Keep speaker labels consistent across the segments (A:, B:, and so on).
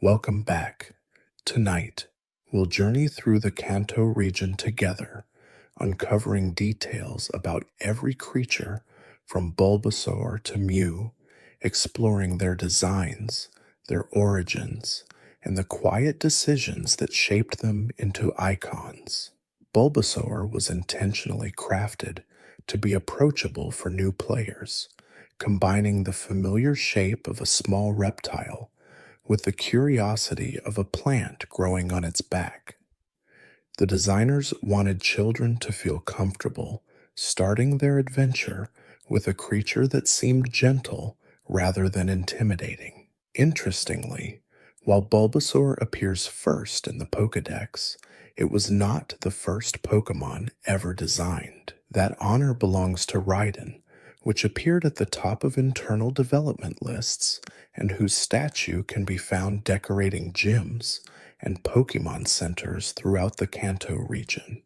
A: Welcome back. Tonight, we'll journey through the Kanto region together, uncovering details about every creature from Bulbasaur to Mew, exploring their designs, their origins, and the quiet decisions that shaped them into icons. Bulbasaur was intentionally crafted to be approachable for new players, combining the familiar shape of a small reptile with the curiosity of a plant growing on its back. The designers wanted children to feel comfortable starting their adventure with a creature that seemed gentle rather than intimidating. Interestingly, while Bulbasaur appears first in the Pokédex, it was not the first Pokémon ever designed. That honor belongs to Raiden, which appeared at the top of internal development lists and whose statue can be found decorating gyms and Pokemon centers throughout the Kanto region.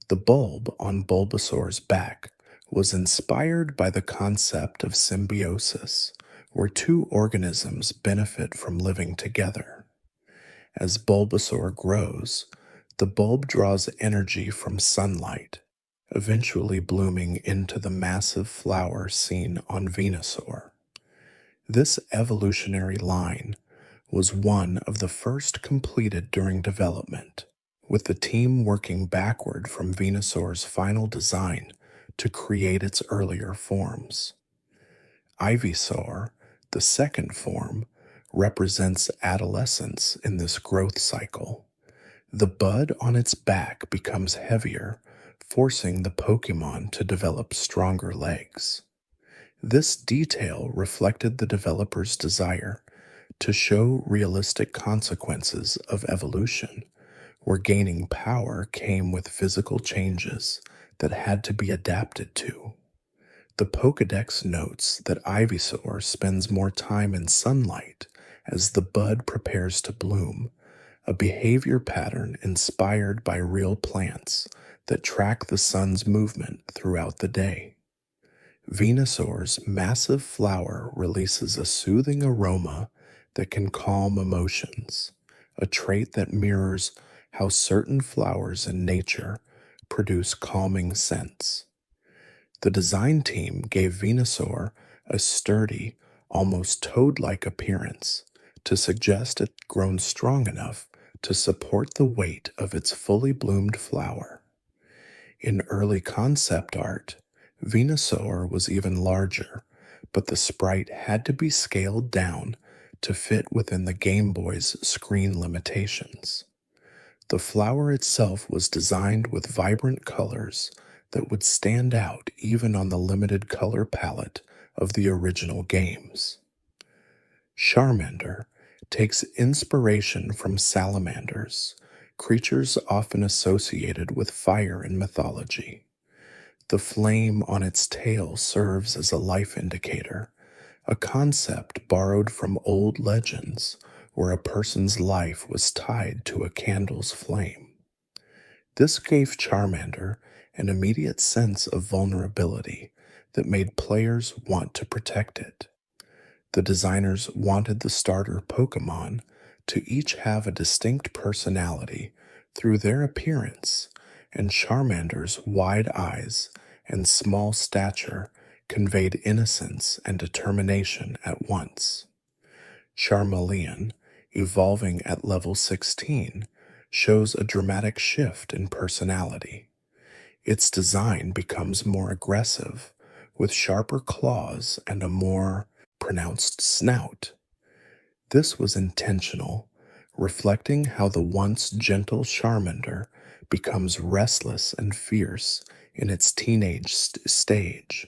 A: The bulb on Bulbasaur's back was inspired by the concept of symbiosis, where two organisms benefit from living together. As Bulbasaur grows, the bulb draws energy from sunlight, eventually blooming into the massive flower seen on Venusaur. This evolutionary line was one of the first completed during development, with the team working backward from Venusaur's final design to create its earlier forms. Ivysaur, the second form, represents adolescence in this growth cycle. The bud on its back becomes heavier, forcing the Pokemon to develop stronger legs. This detail reflected the developer's desire to show realistic consequences of evolution, where gaining power came with physical changes that had to be adapted to. The Pokédex notes that Ivysaur spends more time in sunlight as the bud prepares to bloom, a behavior pattern inspired by real plants that track the sun's movement throughout the day. Venusaur's massive flower releases a soothing aroma that can calm emotions, a trait that mirrors how certain flowers in nature produce calming scents. The design team gave Venusaur a sturdy, almost toad-like appearance to suggest it grown strong enough to support the weight of its fully bloomed flower. In early concept art, Venusaur was even larger, but the sprite had to be scaled down to fit within the Game Boy's screen limitations. The flower itself was designed with vibrant colors that would stand out even on the limited color palette of the original games. Charmander takes inspiration from salamanders, creatures often associated with fire in mythology. The flame on its tail serves as a life indicator, a concept borrowed from old legends where a person's life was tied to a candle's flame. This gave Charmander an immediate sense of vulnerability that made players want to protect it. The designers wanted the starter Pokémon to each have a distinct personality through their appearance, and Charmander's wide eyes and small stature conveyed innocence and determination at once. Charmeleon, evolving at level 16, shows a dramatic shift in personality. Its design becomes more aggressive, with sharper claws and a more pronounced snout. This was intentional, reflecting how the once gentle Charmander becomes restless and fierce in its teenage stage.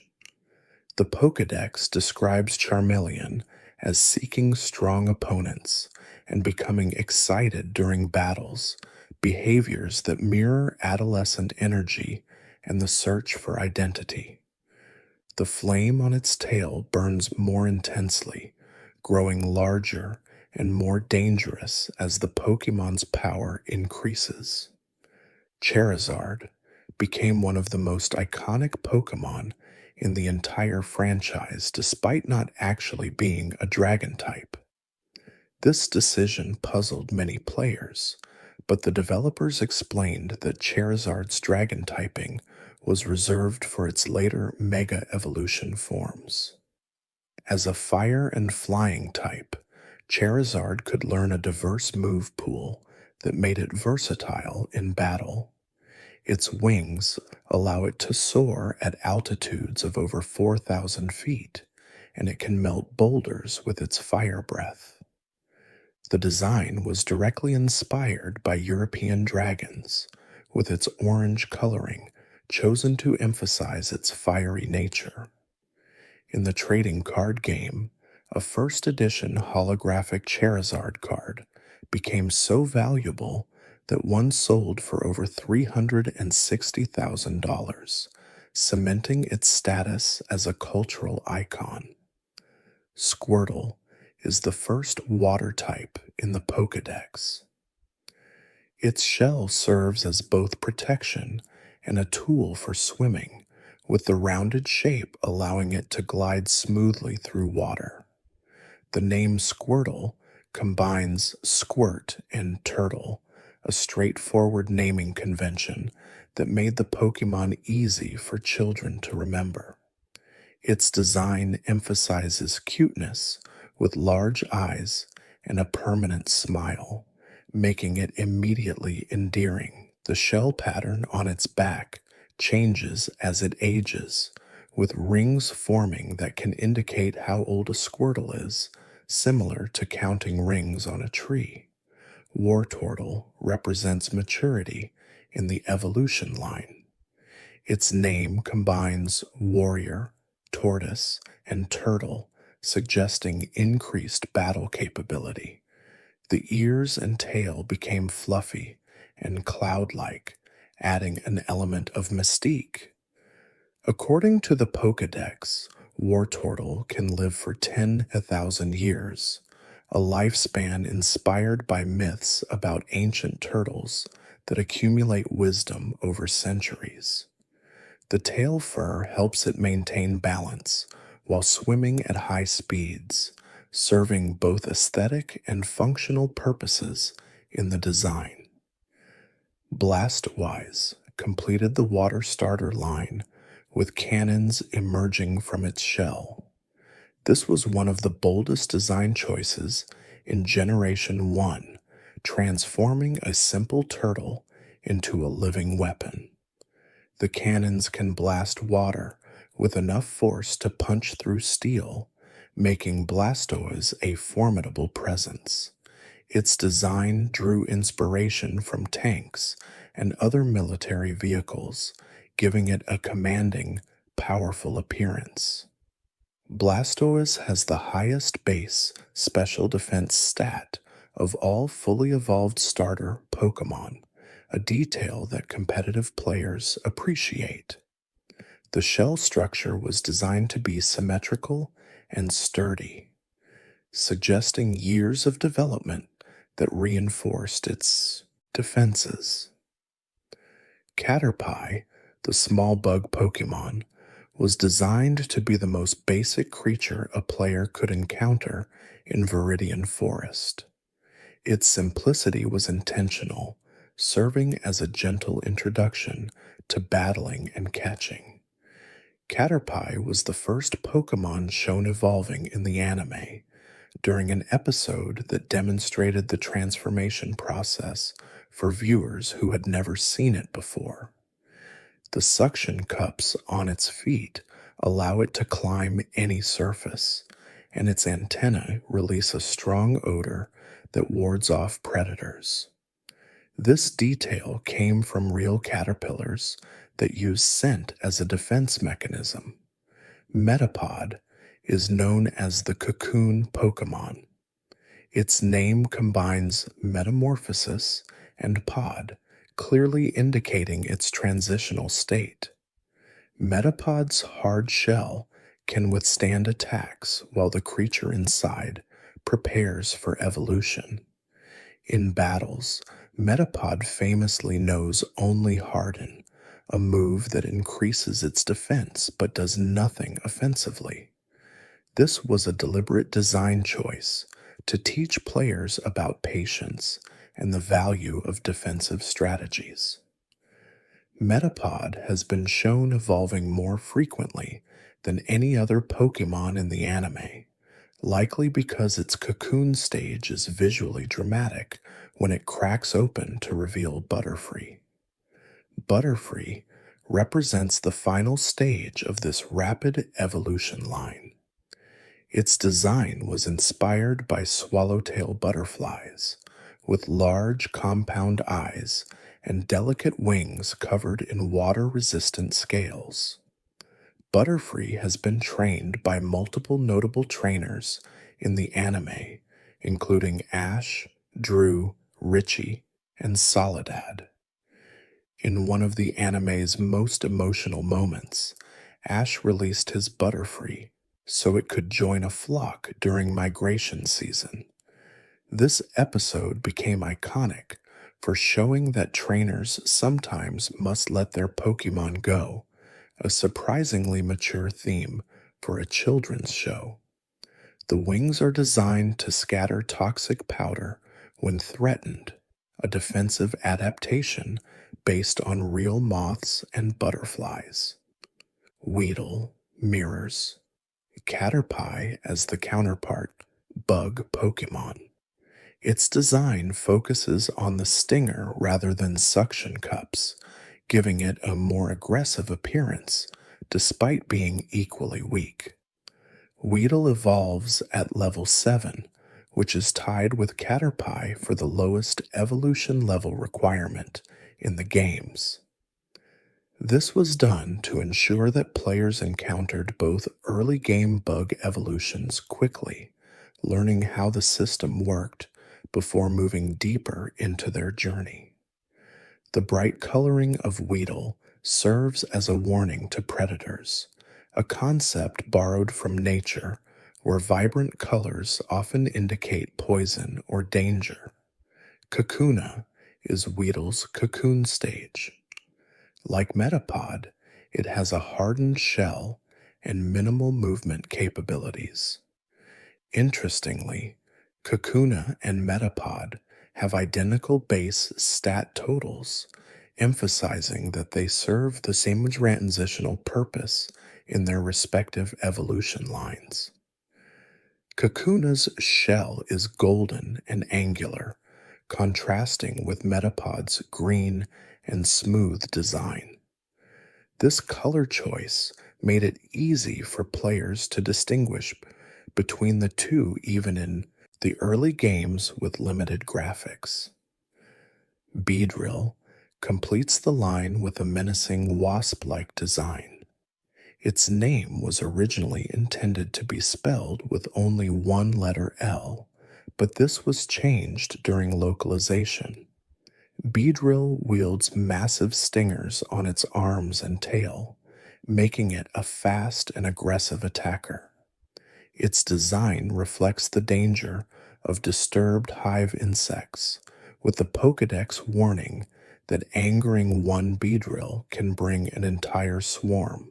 A: The Pokédex describes Charmeleon as seeking strong opponents and becoming excited during battles, behaviors that mirror adolescent energy and the search for identity. The flame on its tail burns more intensely, growing larger and more dangerous as the Pokémon's power increases. Charizard became one of the most iconic Pokémon in the entire franchise despite not actually being a dragon type. This decision puzzled many players, but the developers explained that Charizard's dragon typing was reserved for its later Mega Evolution forms. As a fire and flying type, Charizard could learn a diverse move pool that made it versatile in battle. Its wings allow it to soar at altitudes of over 4,000 feet, and it can melt boulders with its fire breath. The design was directly inspired by European dragons, with its orange coloring chosen to emphasize its fiery nature. In the trading card game, a first edition holographic Charizard card became so valuable that one sold for over $360,000, cementing its status as a cultural icon. Squirtle is the first water type in the Pokédex. Its shell serves as both protection and a tool for swimming, with the rounded shape allowing it to glide smoothly through water. The name Squirtle combines squirt and turtle, a straightforward naming convention that made the Pokémon easy for children to remember. Its design emphasizes cuteness with large eyes and a permanent smile, making it immediately endearing. The shell pattern on its back changes as it ages, with rings forming that can indicate how old a Squirtle is, similar to counting rings on a tree. Wartortle represents maturity in the evolution line. Its name combines warrior, tortoise, and turtle, suggesting increased battle capability. The ears and tail became fluffy and cloud-like, adding an element of mystique. According to the Pokédex, Wartortle can live for 10,000 years, a lifespan inspired by myths about ancient turtles that accumulate wisdom over centuries. The tail fur helps it maintain balance while swimming at high speeds, serving both aesthetic and functional purposes in the design. Blastwise completed the water starter line with cannons emerging from its shell. This was one of the boldest design choices in Generation 1, transforming a simple turtle into a living weapon. The cannons can blast water with enough force to punch through steel, making Blastoise a formidable presence. Its design drew inspiration from tanks and other military vehicles, giving it a commanding, powerful appearance. Blastoise has the highest base special defense stat of all fully evolved starter Pokémon, a detail that competitive players appreciate. The shell structure was designed to be symmetrical and sturdy, suggesting years of development that reinforced its defenses. Caterpie, the small bug Pokémon, was designed to be the most basic creature a player could encounter in Viridian Forest. Its simplicity was intentional, serving as a gentle introduction to battling and catching. Caterpie was the first Pokémon shown evolving in the anime, during an episode that demonstrated the transformation process for viewers who had never seen it before. The suction cups on its feet allow it to climb any surface, and its antennae release a strong odor that wards off predators. This detail came from real caterpillars that use scent as a defense mechanism. Metapod is known as the cocoon Pokémon. Its name combines metamorphosis and pod, clearly indicating its transitional state. Metapod's hard shell can withstand attacks while the creature inside prepares for evolution. In battles, Metapod famously knows only Harden, a move that increases its defense but does nothing offensively. This was a deliberate design choice to teach players about patience and the value of defensive strategies. Metapod has been shown evolving more frequently than any other Pokemon in the anime, likely because its cocoon stage is visually dramatic when it cracks open to reveal Butterfree. Butterfree represents the final stage of this rapid evolution line. Its design was inspired by swallowtail butterflies, with large compound eyes and delicate wings covered in water-resistant scales. Butterfree has been trained by multiple notable trainers in the anime, including Ash, Drew, Richie, and Soledad. In one of the anime's most emotional moments, Ash released his Butterfree so it could join a flock during migration season. This episode became iconic for showing that trainers sometimes must let their Pokemon go, a surprisingly mature theme for a children's show. The wings are designed to scatter toxic powder when threatened, a defensive adaptation based on real moths and butterflies. Weedle mirrors Caterpie as the counterpart bug Pokemon. Its design focuses on the stinger rather than suction cups, giving it a more aggressive appearance despite being equally weak. Weedle evolves at level 7, which is tied with Caterpie for the lowest evolution level requirement in the games. This was done to ensure that players encountered both early game bug evolutions quickly, learning how the system worked before moving deeper into their journey. The bright coloring of Weedle serves as a warning to predators, a concept borrowed from nature where vibrant colors often indicate poison or danger. Kakuna is Weedle's cocoon stage. Like Metapod, it has a hardened shell and minimal movement capabilities. Interestingly, Kakuna and Metapod have identical base stat totals, emphasizing that they serve the same transitional purpose in their respective evolution lines. Kakuna's shell is golden and angular, contrasting with Metapod's green and smooth design. This color choice made it easy for players to distinguish between the two even in the early games with limited graphics. Beedrill completes the line with a menacing wasp-like design. Its name was originally intended to be spelled with only one letter L, but this was changed during localization. Beedrill wields massive stingers on its arms and tail, making it a fast and aggressive attacker. Its design reflects the danger of disturbed hive insects, with the Pokédex warning that angering one Beedrill can bring an entire swarm.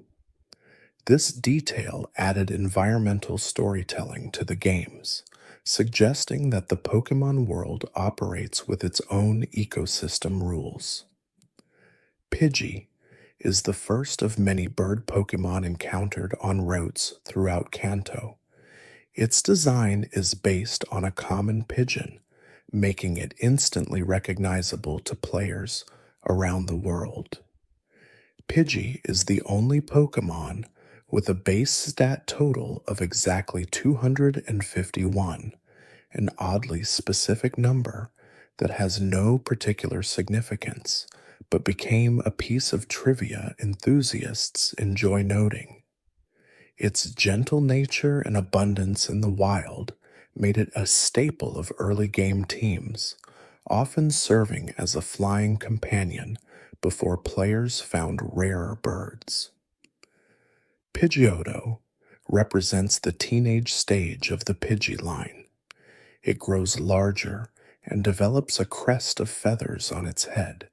A: This detail added environmental storytelling to the games, suggesting that the Pokemon world operates with its own ecosystem rules. Pidgey is the first of many bird Pokemon encountered on routes throughout Kanto. Its design is based on a common pigeon, making it instantly recognizable to players around the world. Pidgey is the only Pokemon with a base stat total of exactly 251, an oddly specific number that has no particular significance, but became a piece of trivia enthusiasts enjoy noting. Its gentle nature and abundance in the wild made it a staple of early game teams, often serving as a flying companion before players found rarer birds. Pidgeotto represents the teenage stage of the Pidgey line. It grows larger and develops a crest of feathers on its head,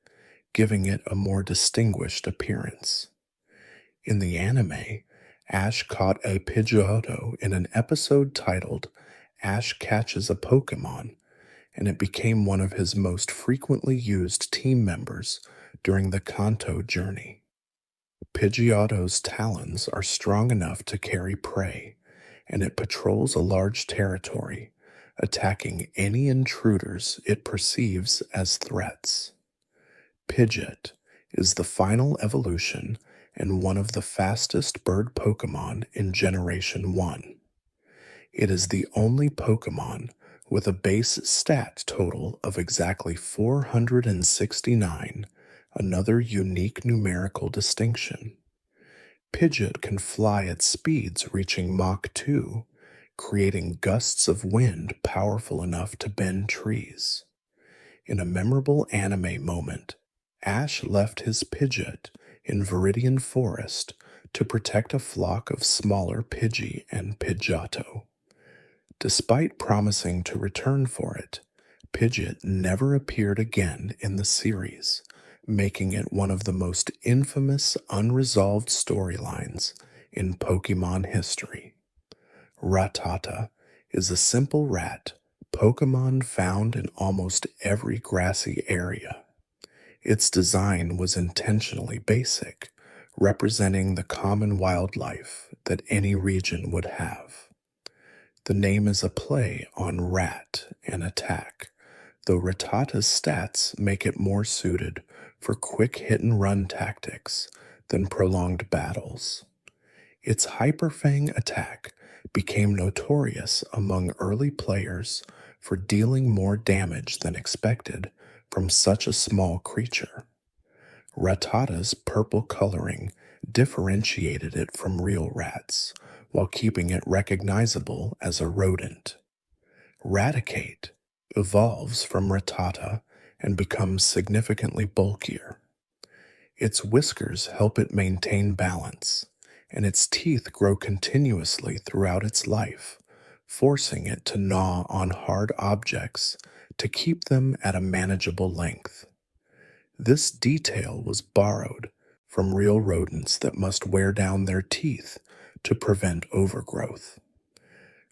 A: giving it a more distinguished appearance. In the anime, Ash caught a Pidgeotto in an episode titled Ash catches a Pokémon, and it became one of his most frequently used team members during the Kanto journey. Pidgeotto's talons are strong enough to carry prey, and it patrols a large territory, attacking any intruders it perceives as threats. Pidgeot is the final evolution and one of the fastest bird Pokémon in Generation 1. It is the only Pokémon with a base stat total of exactly 469, another unique numerical distinction. Pidgeot can fly at speeds reaching Mach 2, creating gusts of wind powerful enough to bend trees. In a memorable anime moment, Ash left his Pidgeot in Viridian Forest to protect a flock of smaller Pidgey and Pidgeotto. Despite promising to return for it, Pidgeot never appeared again in the series, making it one of the most infamous unresolved storylines in Pokemon history. Rattata is a simple rat Pokemon found in almost every grassy area. Its design was intentionally basic, representing the common wildlife that any region would have. The name is a play on rat and attack, though Rattata's stats make it more suited for quick hit-and-run tactics than prolonged battles. Its Hyperfang attack became notorious among early players for dealing more damage than expected from such a small creature. Rattata's purple coloring differentiated it from real rats, while keeping it recognizable as a rodent. Raticate evolves from Rattata and becomes significantly bulkier. Its whiskers help it maintain balance, and its teeth grow continuously throughout its life, forcing it to gnaw on hard objects to keep them at a manageable length. This detail was borrowed from real rodents that must wear down their teeth to prevent overgrowth.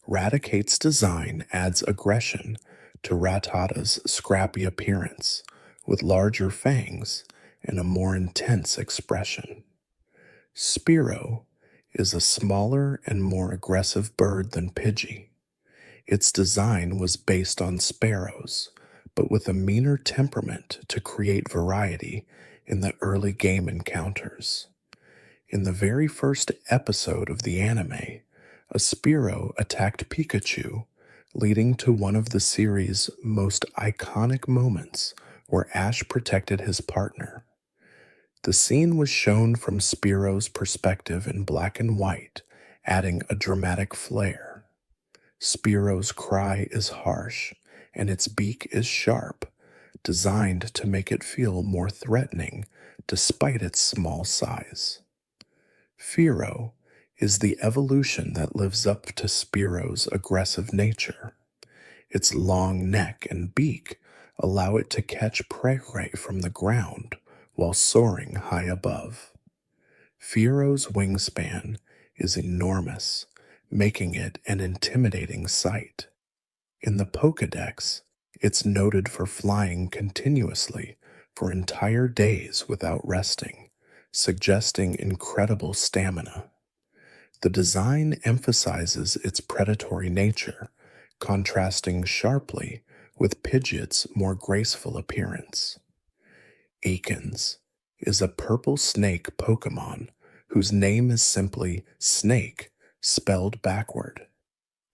A: Raticate's design adds aggression to Rattata's scrappy appearance, with larger fangs and a more intense expression. Spearow is a smaller and more aggressive bird than Pidgey. Its design was based on sparrows, but with a meaner temperament to create variety in the early game encounters. In the very first episode of the anime, a Spearow attacked Pikachu, leading to one of the series' most iconic moments where Ash protected his partner. The scene was shown from Spearow's perspective in black and white, adding a dramatic flair. Spearow's cry is harsh, and its beak is sharp, designed to make it feel more threatening despite its small size. Fearow is the evolution that lives up to Spearow's aggressive nature. Its long neck and beak allow it to catch prey right from the ground while soaring high above. Fearow's wingspan is enormous, making it an intimidating sight. In the Pokédex, it's noted for flying continuously for entire days without resting, suggesting incredible stamina. The design emphasizes its predatory nature, contrasting sharply with Pidgeot's more graceful appearance. Ekans is a purple snake Pokémon whose name is simply Snake, spelled backward.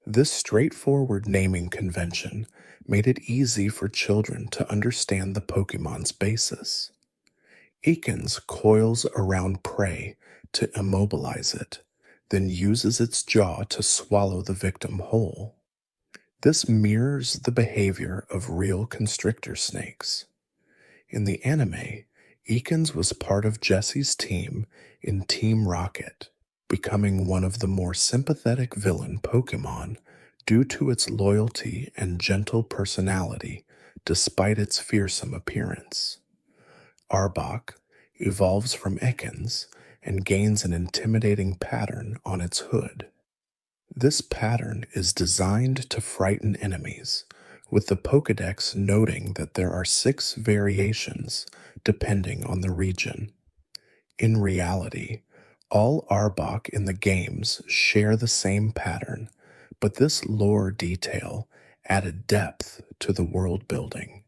A: This straightforward naming convention made it easy for children to understand the Pokémon's basis. Ekans coils around prey to immobilize it, then uses its jaw to swallow the victim whole. This mirrors the behavior of real constrictor snakes. In the anime, Ekans was part of Jesse's team in Team Rocket, becoming one of the more sympathetic villain Pokémon due to its loyalty and gentle personality despite its fearsome appearance. Arbok evolves from Ekans and gains an intimidating pattern on its hood. This pattern is designed to frighten enemies, with the Pokédex noting that there are 6 variations depending on the region. In reality, all Arbok in the games share the same pattern, but this lore detail added depth to the world building.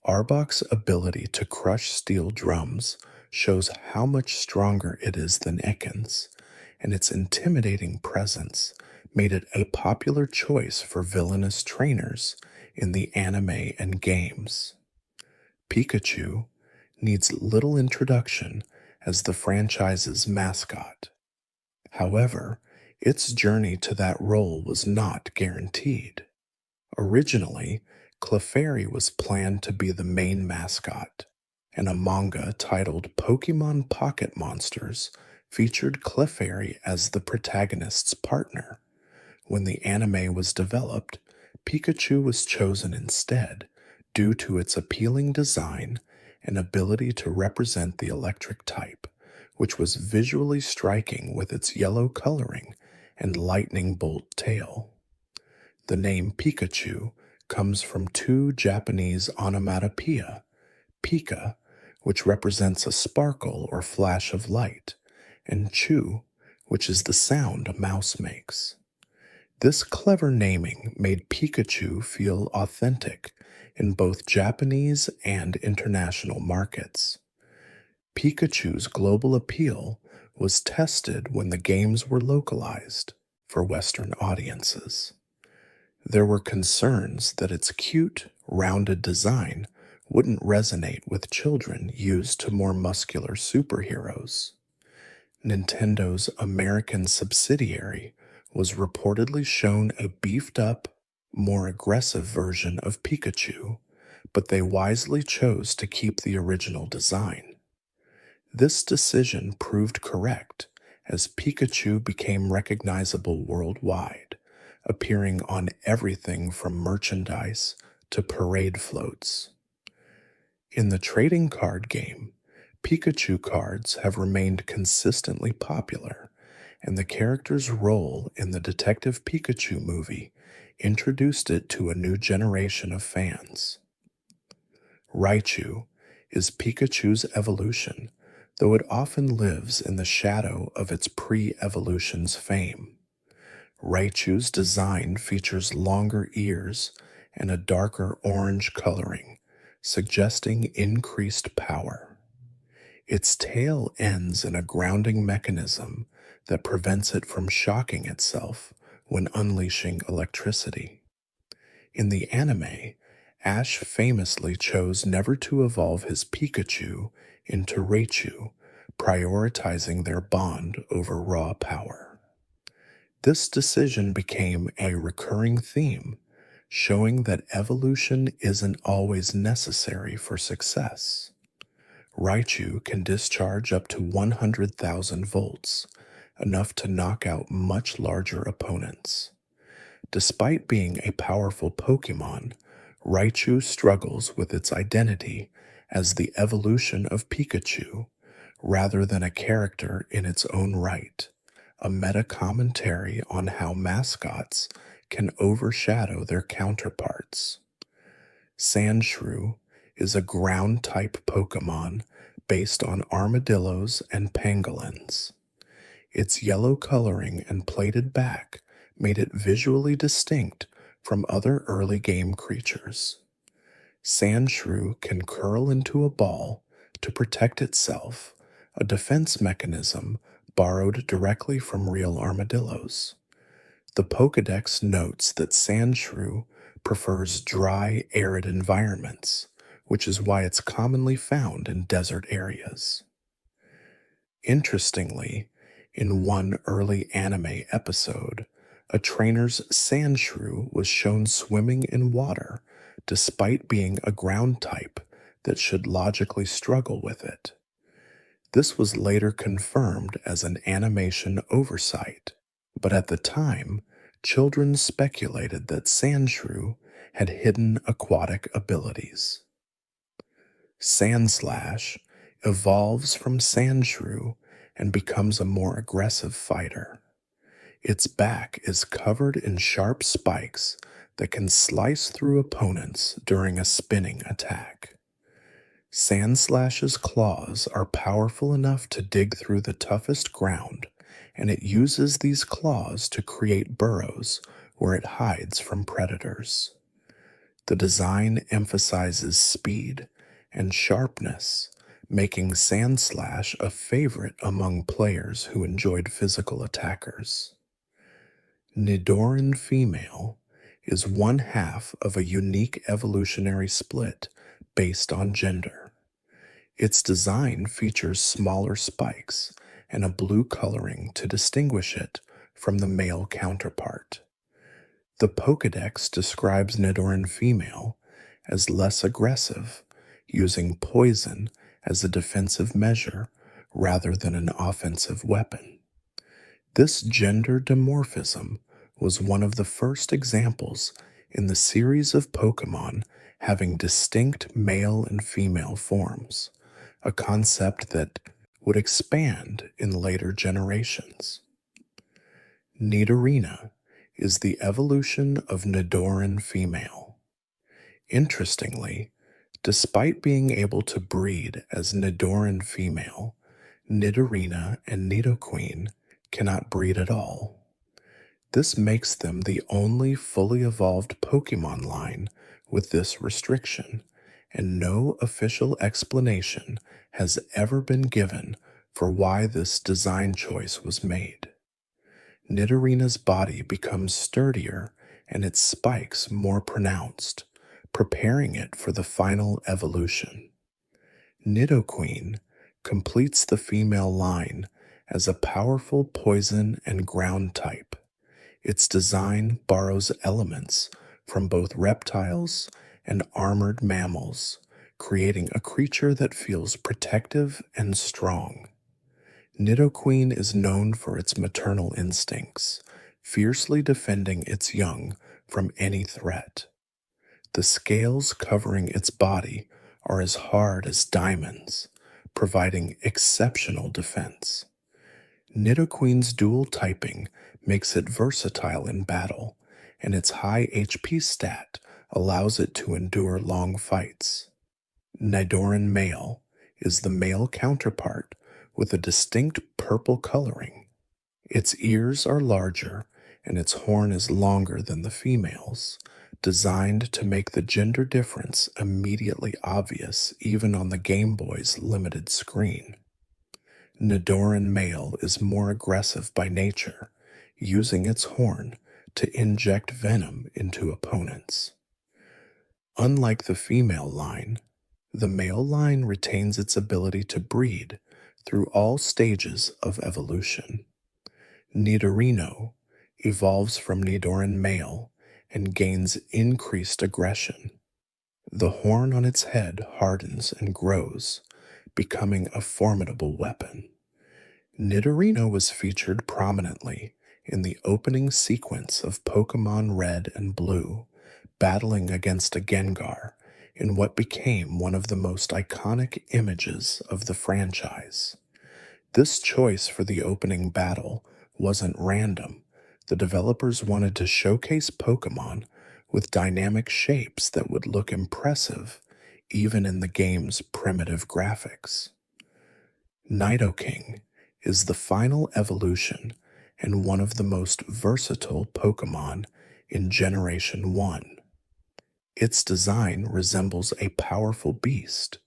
A: Arbok's ability to crush steel drums shows how much stronger it is than Ekans, and its intimidating presence made it a popular choice for villainous trainers in the anime and games. Pikachu needs little introduction as the franchise's mascot. However, its journey to that role was not guaranteed. Originally, Clefairy was planned to be the main mascot, and a manga titled Pokemon Pocket Monsters featured Clefairy as the protagonist's partner. When the anime was developed, Pikachu was chosen instead due to its appealing design and ability to represent the electric type, which was visually striking with its yellow coloring and lightning bolt tail. The name Pikachu comes from 2 Japanese onomatopoeia, pika, which represents a sparkle or flash of light, and chu, which is the sound a mouse makes. This clever naming made Pikachu feel authentic in both Japanese and international markets. Pikachu's global appeal was tested when the games were localized for Western audiences. There were concerns that its cute, rounded design wouldn't resonate with children used to more muscular superheroes. Nintendo's American subsidiary was reportedly shown a beefed up, more aggressive version of Pikachu, but they wisely chose to keep the original design. This decision proved correct as Pikachu became recognizable worldwide, appearing on everything from merchandise to parade floats. In the trading card game, Pikachu cards have remained consistently popular, and the character's role in the Detective Pikachu movie introduced it to a new generation of fans. Raichu is Pikachu's evolution, though it often lives in the shadow of its pre-evolution's fame. Raichu's design features longer ears and a darker orange coloring, suggesting increased power. Its tail ends in a grounding mechanism that prevents it from shocking itself when unleashing electricity. In the anime, Ash famously chose never to evolve his Pikachu into Raichu, prioritizing their bond over raw power. This decision became a recurring theme, showing that evolution isn't always necessary for success. Raichu can discharge up to 100,000 volts, enough to knock out much larger opponents. Despite being a powerful Pokémon, Raichu struggles with its identity as the evolution of Pikachu, rather than a character in its own right, a meta-commentary on how mascots can overshadow their counterparts. Sandshrew is a ground-type Pokémon based on armadillos and pangolins. Its yellow coloring and plated back made it visually distinct from other early game creatures. Sandshrew can curl into a ball to protect itself, a defense mechanism borrowed directly from real armadillos. The Pokédex notes that Sandshrew prefers dry, arid environments, which is why it's commonly found in desert areas. Interestingly, in one early anime episode, a trainer's Sandshrew was shown swimming in water despite being a ground type that should logically struggle with it. This was later confirmed as an animation oversight, but at the time, children speculated that Sandshrew had hidden aquatic abilities. Sandslash evolves from Sandshrew and becomes a more aggressive fighter. Its back is covered in sharp spikes that can slice through opponents during a spinning attack. Sandslash's claws are powerful enough to dig through the toughest ground, and it uses these claws to create burrows where it hides from predators. The design emphasizes speed and sharpness, making Sandslash a favorite among players who enjoyed physical attackers. Nidoran female is one half of a unique evolutionary split based on gender. Its design features smaller spikes and a blue coloring to distinguish it from the male counterpart. The Pokédex describes Nidoran female as less aggressive, using poison as a defensive measure rather than an offensive weapon. This gender dimorphism was one of the first examples in the series of Pokémon having distinct male and female forms, a concept that would expand in later generations. Nidorina is the evolution of Nidoran female. Interestingly, despite being able to breed as Nidoran female, Nidorina and Nidoqueen cannot breed at all. This makes them the only fully evolved Pokemon line with this restriction, and no official explanation has ever been given for why this design choice was made. Nidorina's body becomes sturdier and its spikes more pronounced, preparing it for the final evolution. Nidoqueen completes the female line as a powerful poison and ground type. Its design borrows elements from both reptiles and armored mammals, creating a creature that feels protective and strong. Nidoqueen is known for its maternal instincts, fiercely defending its young from any threat. The scales covering its body are as hard as diamonds, providing exceptional defense. Nidoqueen's dual typing makes it versatile in battle, and its high HP stat allows it to endure long fights. Nidoran male is the male counterpart with a distinct purple coloring. Its ears are larger and its horn is longer than the female's, designed to make the gender difference immediately obvious even on the Game Boy's limited screen. Nidoran male is more aggressive by nature, using its horn to inject venom into opponents. Unlike the female line, the male line retains its ability to breed through all stages of evolution. Nidorino evolves from Nidoran male and gains increased aggression. The horn on its head hardens and grows, becoming a formidable weapon. Nidorino was featured prominently in the opening sequence of Pokémon Red and Blue, battling against a Gengar in what became one of the most iconic images of the franchise. This choice for the opening battle wasn't random. The developers wanted to showcase Pokémon with dynamic shapes that would look impressive even in the game's primitive graphics. Nidoking is the final evolution and one of the most versatile Pokémon in Generation 1. Its design resembles a powerful beast,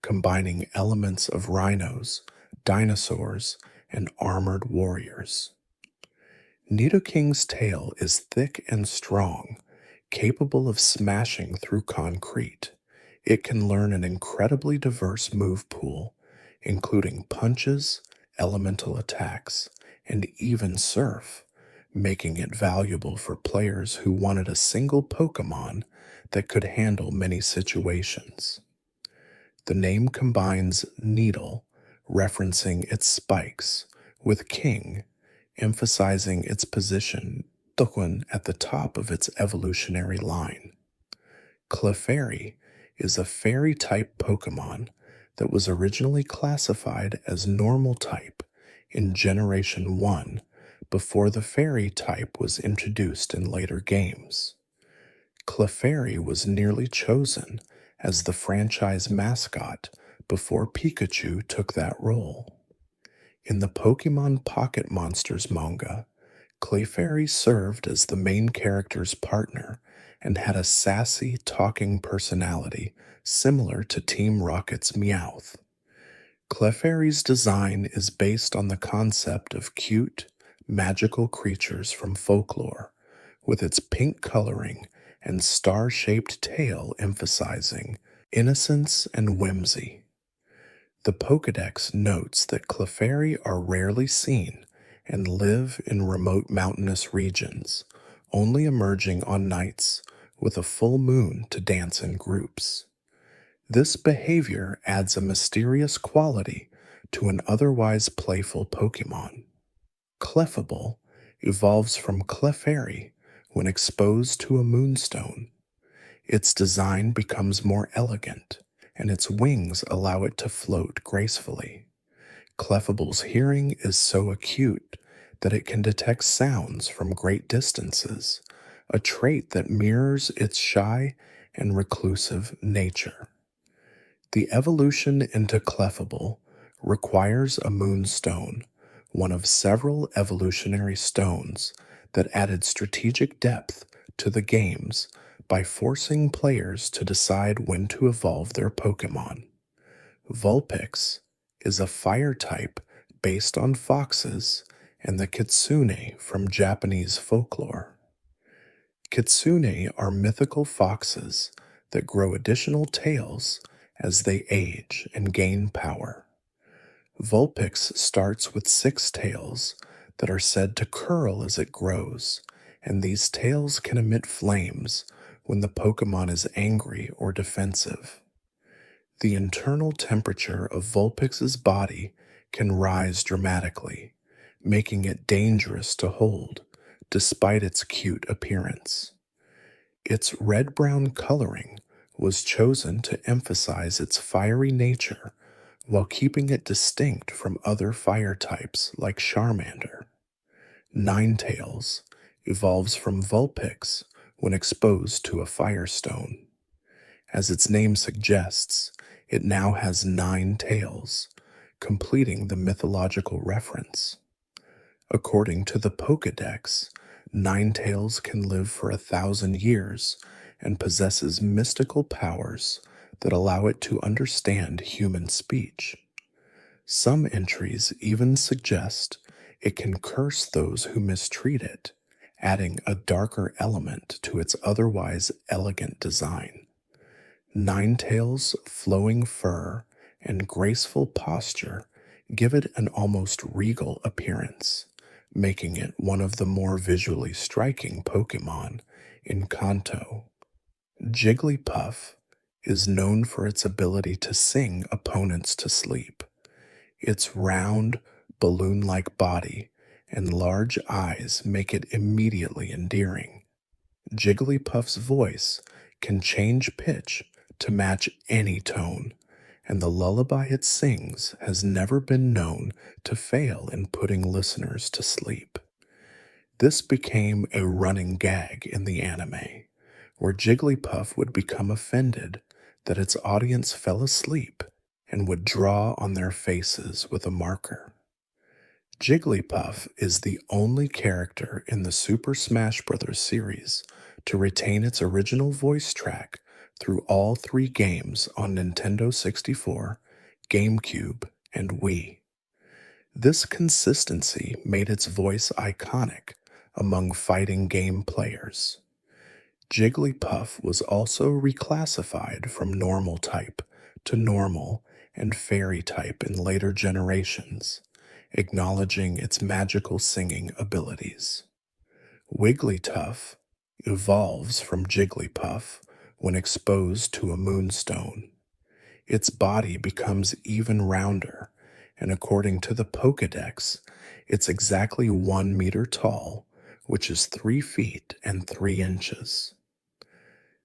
A: combining elements of rhinos, dinosaurs, and armored warriors. Nidoking's tail is thick and strong, capable of smashing through concrete. It can learn an incredibly diverse move pool, including punches, elemental attacks, and even surf, making it valuable for players who wanted a single Pokémon that could handle many situations. The name combines needle, referencing its spikes, with king, emphasizing its position at the top of its evolutionary line. Clefairy is a fairy-type Pokémon that was originally classified as normal type in Generation 1 before the fairy type was introduced in later games. Clefairy was nearly chosen as the franchise mascot before Pikachu took that role. In the Pokemon Pocket Monsters manga, Clefairy served as the main character's partner and had a sassy, talking personality similar to Team Rocket's Meowth. Clefairy's design is based on the concept of cute, magical creatures from folklore, with its pink coloring and star-shaped tail emphasizing innocence and whimsy. The Pokédex notes that Clefairy are rarely seen and live in remote mountainous regions, only emerging on nights with a full moon to dance in groups. This behavior adds a mysterious quality to an otherwise playful Pokémon. Clefable evolves from Clefairy when exposed to a moonstone. Its design becomes more elegant, and its wings allow it to float gracefully. Clefable's hearing is so acute that it can detect sounds from great distances, a trait that mirrors its shy and reclusive nature. The evolution into Clefable requires a moonstone, one of several evolutionary stones that added strategic depth to the games by forcing players to decide when to evolve their Pokémon. Vulpix is a fire type based on foxes and the kitsune from Japanese folklore. Kitsune are mythical foxes that grow additional tails as they age and gain power. Vulpix starts with 6 tails that are said to curl as it grows, and these tails can emit flames when the Pokémon is angry or defensive. The internal temperature of Vulpix's body can rise dramatically, making it dangerous to hold, despite its cute appearance. Its red-brown coloring was chosen to emphasize its fiery nature while keeping it distinct from other fire types like Charmander. Ninetales evolves from Vulpix when exposed to a firestone. As its name suggests, it now has 9 tails, completing the mythological reference. According to the Pokédex, Ninetales can live for 1,000 years and possesses mystical powers that allow it to understand human speech. Some entries even suggest it can curse those who mistreat it, adding a darker element to its otherwise elegant design. Ninetales' flowing fur and graceful posture give it an almost regal appearance, making it one of the more visually striking Pokémon in Kanto. Jigglypuff is known for its ability to sing opponents to sleep. Its round, balloon-like body and large eyes make it immediately endearing. Jigglypuff's voice can change pitch to match any tone, and the lullaby it sings has never been known to fail in putting listeners to sleep. This became a running gag in the anime, where Jigglypuff would become offended that its audience fell asleep and would draw on their faces with a marker. Jigglypuff is the only character in the Super Smash Bros. Series to retain its original voice track through all 3 games on Nintendo 64, GameCube, and Wii. This consistency made its voice iconic among fighting game players. Jigglypuff was also reclassified from normal type to normal and fairy type in later generations, acknowledging its magical singing abilities. Wigglytuff evolves from Jigglypuff when exposed to a moonstone. Its body becomes even rounder, and according to the Pokédex, it's exactly 1 meter tall, which is 3 feet and 3 inches.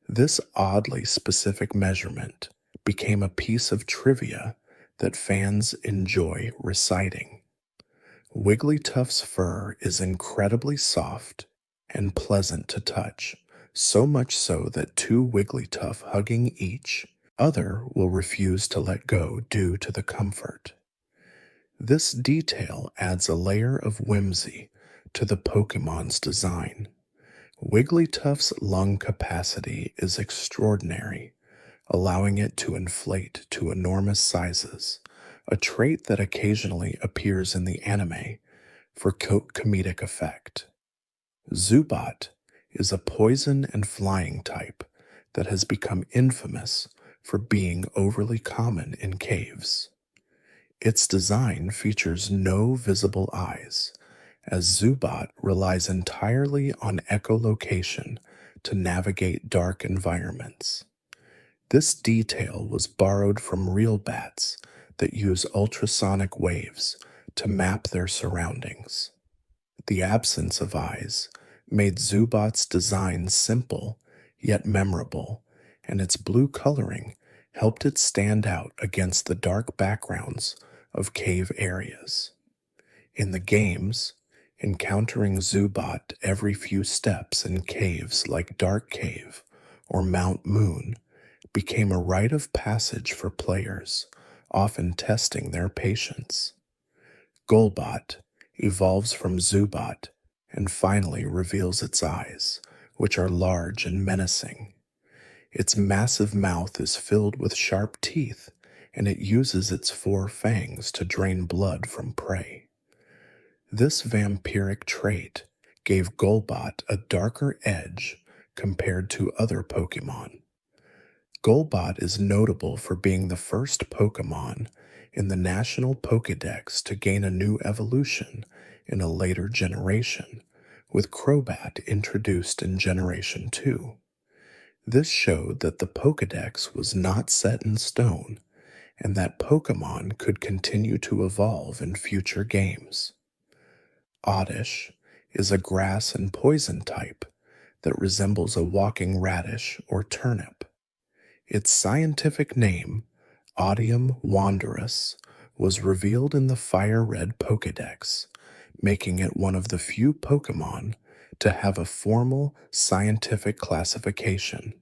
A: This oddly specific measurement became a piece of trivia that fans enjoy reciting. Wigglytuff's fur is incredibly soft and pleasant to touch, so much so that two Wigglytuff hugging each other will refuse to let go due to the comfort. This detail adds a layer of whimsy to the Pokemon's design. Wigglytuff's lung capacity is extraordinary, allowing it to inflate to enormous sizes, a trait that occasionally appears in the anime for comedic effect. Zubat is a poison and flying type that has become infamous for being overly common in caves. Its design features no visible eyes, as Zubat relies entirely on echolocation to navigate dark environments. This detail was borrowed from real bats that use ultrasonic waves to map their surroundings. The absence of eyes made Zubat's design simple yet memorable, and its blue coloring helped it stand out against the dark backgrounds of cave areas. In the games, encountering Zubat every few steps in caves like Dark Cave or Mount Moon became a rite of passage for players, often testing their patience. Golbat evolves from Zubat and finally reveals its eyes, which are large and menacing. Its massive mouth is filled with sharp teeth, and it uses its 4 fangs to drain blood from prey. This vampiric trait gave Golbat a darker edge compared to other Pokemon. Golbat is notable for being the first Pokemon in the National Pokédex to gain a new evolution in a later generation, with Crobat introduced in Generation 2. This showed that the Pokédex was not set in stone and that Pokemon could continue to evolve in future games. Oddish is a grass and poison type that resembles a walking radish or turnip. Its scientific name, Odium wanderus, was revealed in the Fire Red Pokédex, making it one of the few Pokemon to have a formal scientific classification.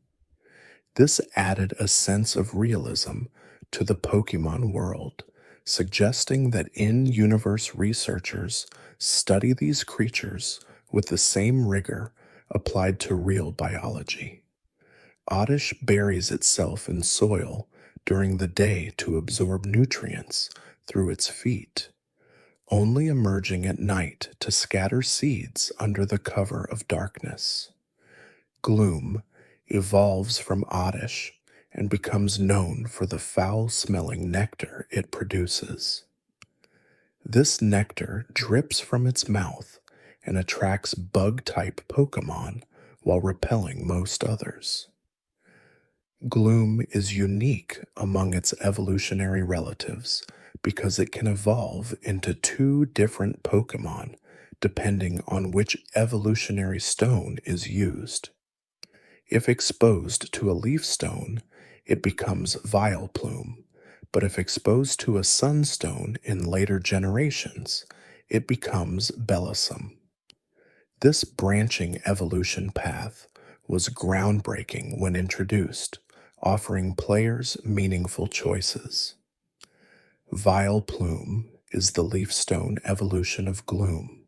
A: This added a sense of realism to the Pokemon world, suggesting that in-universe researchers study these creatures with the same rigor applied to real biology. Oddish buries itself in soil during the day to absorb nutrients through its feet, only emerging at night to scatter seeds under the cover of darkness. Gloom evolves from Oddish and becomes known for the foul-smelling nectar it produces. This nectar drips from its mouth and attracts bug-type Pokemon while repelling most others. Gloom is unique among its evolutionary relatives because it can evolve into 2 different Pokemon depending on which evolutionary stone is used. If exposed to a leaf stone, it becomes Vileplume, but if exposed to a sunstone in later generations, it becomes Bellossom. This branching evolution path was groundbreaking when introduced, offering players meaningful choices. Vileplume is the leafstone evolution of Gloom.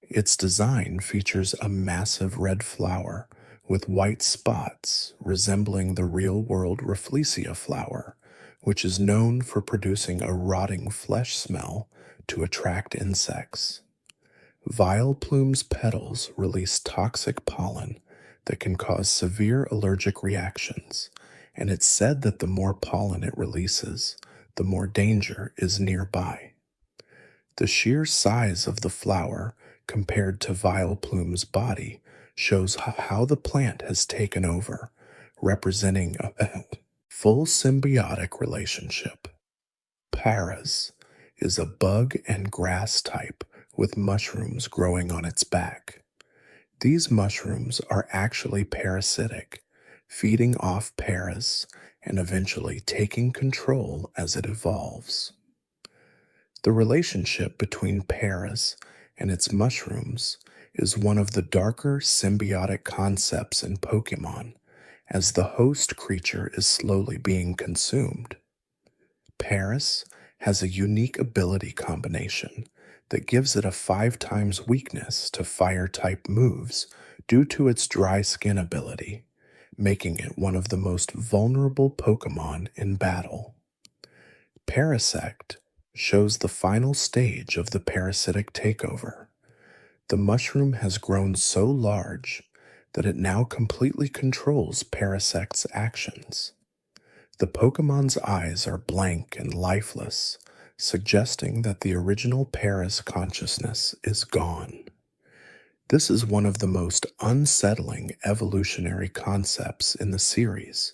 A: Its design features a massive red flower with white spots resembling the real-world Rafflesia flower, which is known for producing a rotting flesh smell to attract insects. Vileplume's petals release toxic pollen that can cause severe allergic reactions, and it's said that the more pollen it releases, the more danger is nearby. The sheer size of the flower compared to Vileplume's body shows how the plant has taken over, representing a full symbiotic relationship. Paras is a bug and grass type with mushrooms growing on its back. These mushrooms are actually parasitic, feeding off Paras and eventually taking control as it evolves. The relationship between Paris and its mushrooms is one of the darker symbiotic concepts in Pokemon, as the host creature is slowly being consumed. Paris has a unique ability combination that gives it a 5 times weakness to fire type moves due to its dry skin ability, making it one of the most vulnerable Pokemon in battle. Parasect shows the final stage of the parasitic takeover. The mushroom has grown so large that it now completely controls Parasect's actions. The Pokemon's eyes are blank and lifeless, suggesting that the original Paras consciousness is gone. This is one of the most unsettling evolutionary concepts in the series,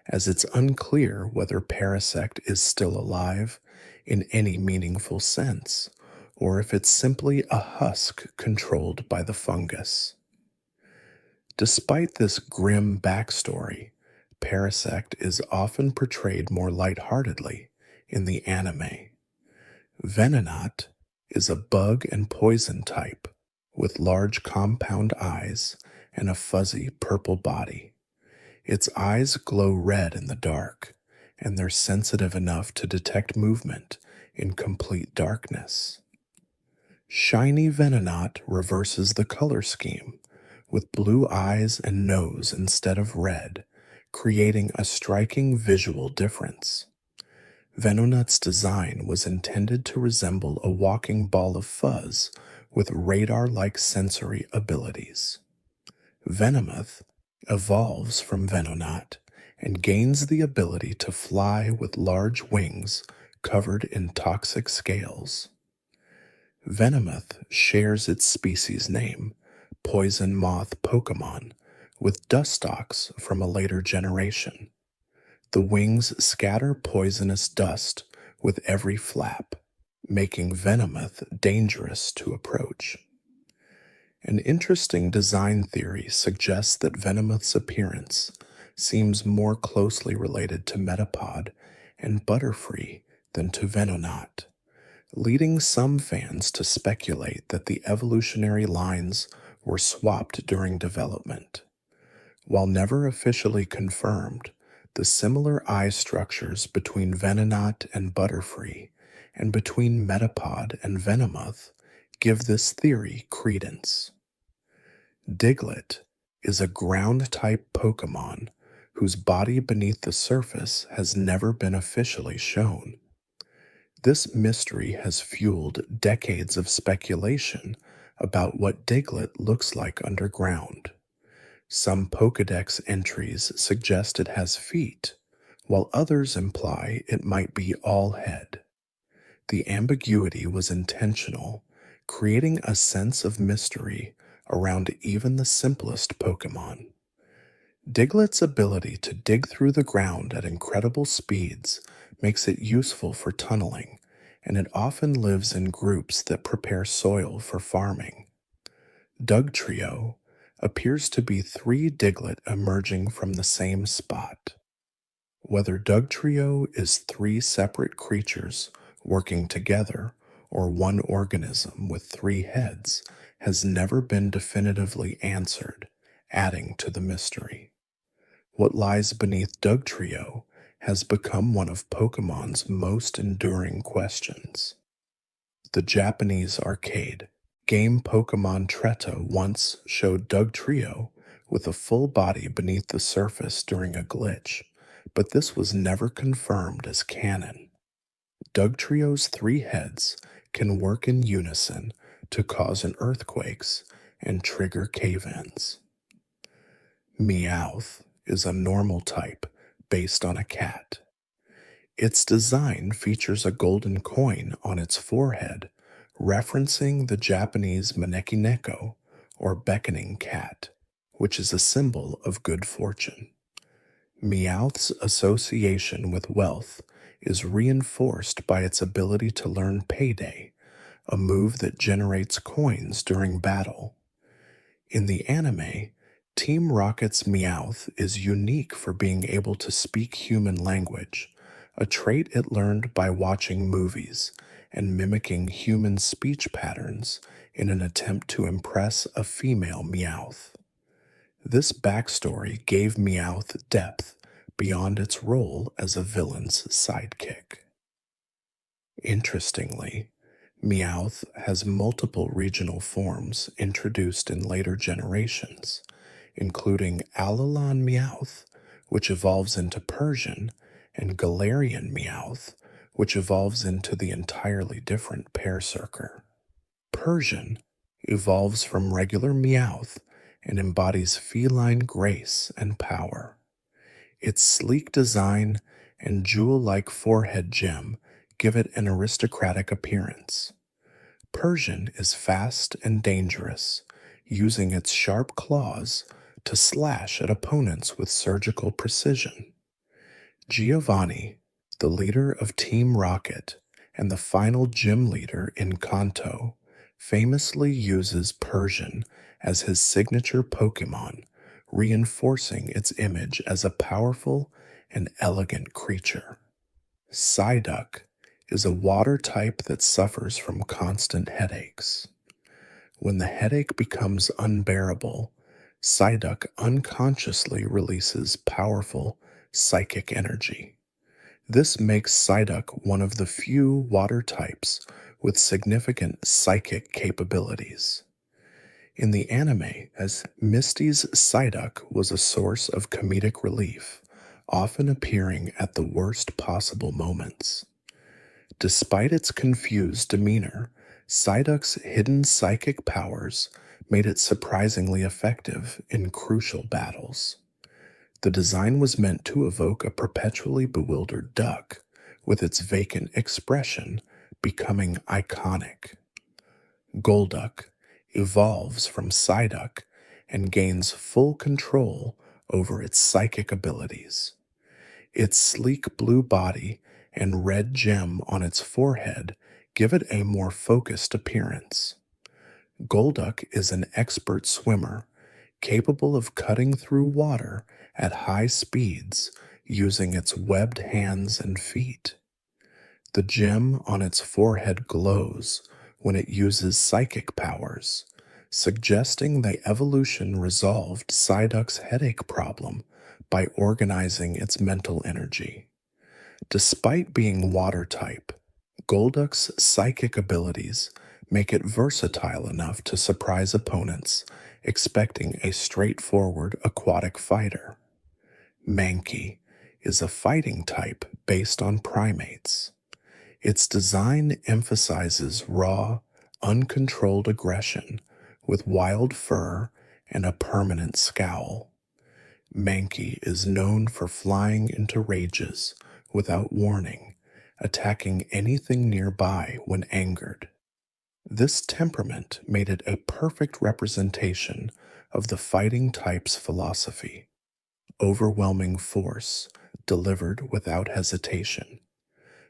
A: as it's unclear whether Parasect is still alive in any meaningful sense, or if it's simply a husk controlled by the fungus. Despite this grim backstory, Parasect is often portrayed more lightheartedly in the anime. Venonat is a bug and poison type with large compound eyes and a fuzzy purple body. Its eyes glow red in the dark, and they're sensitive enough to detect movement in complete darkness. Shiny Venonat reverses the color scheme with blue eyes and nose instead of red, creating a striking visual difference. Venonat's design was intended to resemble a walking ball of fuzz with radar-like sensory abilities. Venomoth evolves from Venonat and gains the ability to fly with large wings covered in toxic scales. Venomoth shares its species name, Poison Moth Pokemon, with Dustox from a later generation. The wings scatter poisonous dust with every flap, making Venomoth dangerous to approach. An interesting design theory suggests that Venomoth's appearance seems more closely related to Metapod and Butterfree than to Venonat, leading some fans to speculate that the evolutionary lines were swapped during development. While never officially confirmed, the similar eye structures between Venonat and Butterfree and between Metapod and Venomoth give this theory credence. Diglett is a ground-type Pokemon whose body beneath the surface has never been officially shown. This mystery has fueled decades of speculation about what Diglett looks like underground. Some Pokédex entries suggest it has feet, while others imply it might be all head. The ambiguity was intentional, creating a sense of mystery around even the simplest Pokémon. Diglett's ability to dig through the ground at incredible speeds makes it useful for tunneling, and it often lives in groups that prepare soil for farming. Dugtrio appears to be 3 Diglett emerging from the same spot. Whether Dugtrio is 3 separate creatures working together or one organism with 3 heads has never been definitively answered, adding to the mystery. What lies beneath Dugtrio has become one of Pokemon's most enduring questions. The Japanese arcade game Pokemon Tretto once showed Dugtrio with a full body beneath the surface during a glitch, but this was never confirmed as canon. Dugtrio's 3 heads can work in unison to cause an earthquakes and trigger cave-ins. Meowth is a normal type based on a cat. Its design features a golden coin on its forehead, referencing the Japanese maneki neko, or beckoning cat, which is a symbol of good fortune. Meowth's association with wealth is reinforced by its ability to learn Payday, a move that generates coins during battle. In the anime, Team Rocket's Meowth is unique for being able to speak human language, a trait it learned by watching movies, and mimicking human speech patterns in an attempt to impress a female Meowth. This backstory gave Meowth depth beyond its role as a villain's sidekick. Interestingly, Meowth has multiple regional forms introduced in later generations, including Alolan Meowth, which evolves into Persian, and Galarian Meowth, which evolves into the entirely different Berserker. Persian evolves from regular Meowth and embodies feline grace and power. Its sleek design and jewel-like forehead gem give it an aristocratic appearance. Persian is fast and dangerous, using its sharp claws to slash at opponents with surgical precision. Giovanni, the leader of Team Rocket and the final gym leader in Kanto, famously uses Persian as his signature Pokémon, reinforcing its image as a powerful and elegant creature. Psyduck is a water type that suffers from constant headaches. When the headache becomes unbearable, Psyduck unconsciously releases powerful psychic energy. This makes Psyduck one of the few water types with significant psychic capabilities. In the anime, as Misty's Psyduck was a source of comedic relief, often appearing at the worst possible moments. Despite its confused demeanor, Psyduck's hidden psychic powers made it surprisingly effective in crucial battles. The design was meant to evoke a perpetually bewildered duck, with its vacant expression becoming iconic. Golduck evolves from Psyduck and gains full control over its psychic abilities. Its sleek blue body and red gem on its forehead give it a more focused appearance. Golduck is an expert swimmer, capable of cutting through water at high speeds using its webbed hands and feet. The gem on its forehead glows when it uses psychic powers, suggesting the evolution resolved Psyduck's headache problem by organizing its mental energy. Despite being water type, Golduck's psychic abilities make it versatile enough to surprise opponents expecting a straightforward aquatic fighter. Mankey is a fighting type based on primates. Its design emphasizes raw, uncontrolled aggression with wild fur and a permanent scowl. Mankey is known for flying into rages without warning, attacking anything nearby when angered. This temperament made it a perfect representation of the fighting type's philosophy: overwhelming force delivered without hesitation.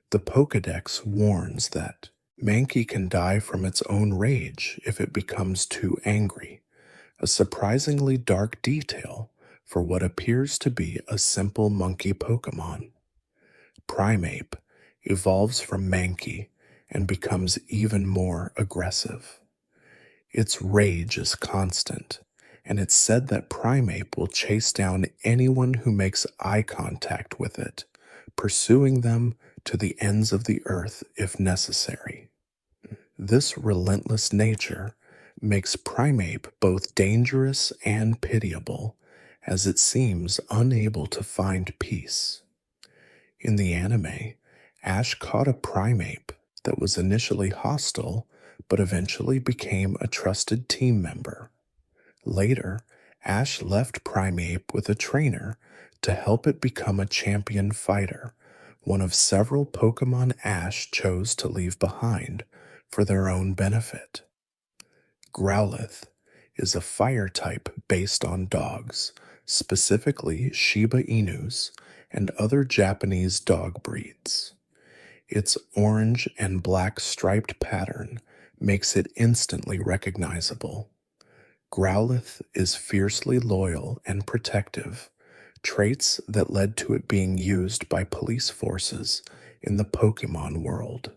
A: The Pokédex warns that Mankey can die from its own rage if it becomes too angry, a surprisingly dark detail for what appears to be a simple monkey Pokémon. Primeape evolves from Mankey and becomes even more aggressive. Its rage is constant, and it's said that Primeape will chase down anyone who makes eye contact with it, pursuing them to the ends of the earth if necessary. This relentless nature makes Primeape both dangerous and pitiable, as it seems unable to find peace. In the anime, Ash caught a Primeape that was initially hostile but eventually became a trusted team member. Later, Ash left Primeape with a trainer to help it become a champion fighter, one of several Pokemon Ash chose to leave behind for their own benefit. Growlithe is a fire type based on dogs, specifically Shiba Inus and other Japanese dog breeds. Its orange and black striped pattern makes it instantly recognizable. Growlithe is fiercely loyal and protective, traits that led to it being used by police forces in the Pokemon world.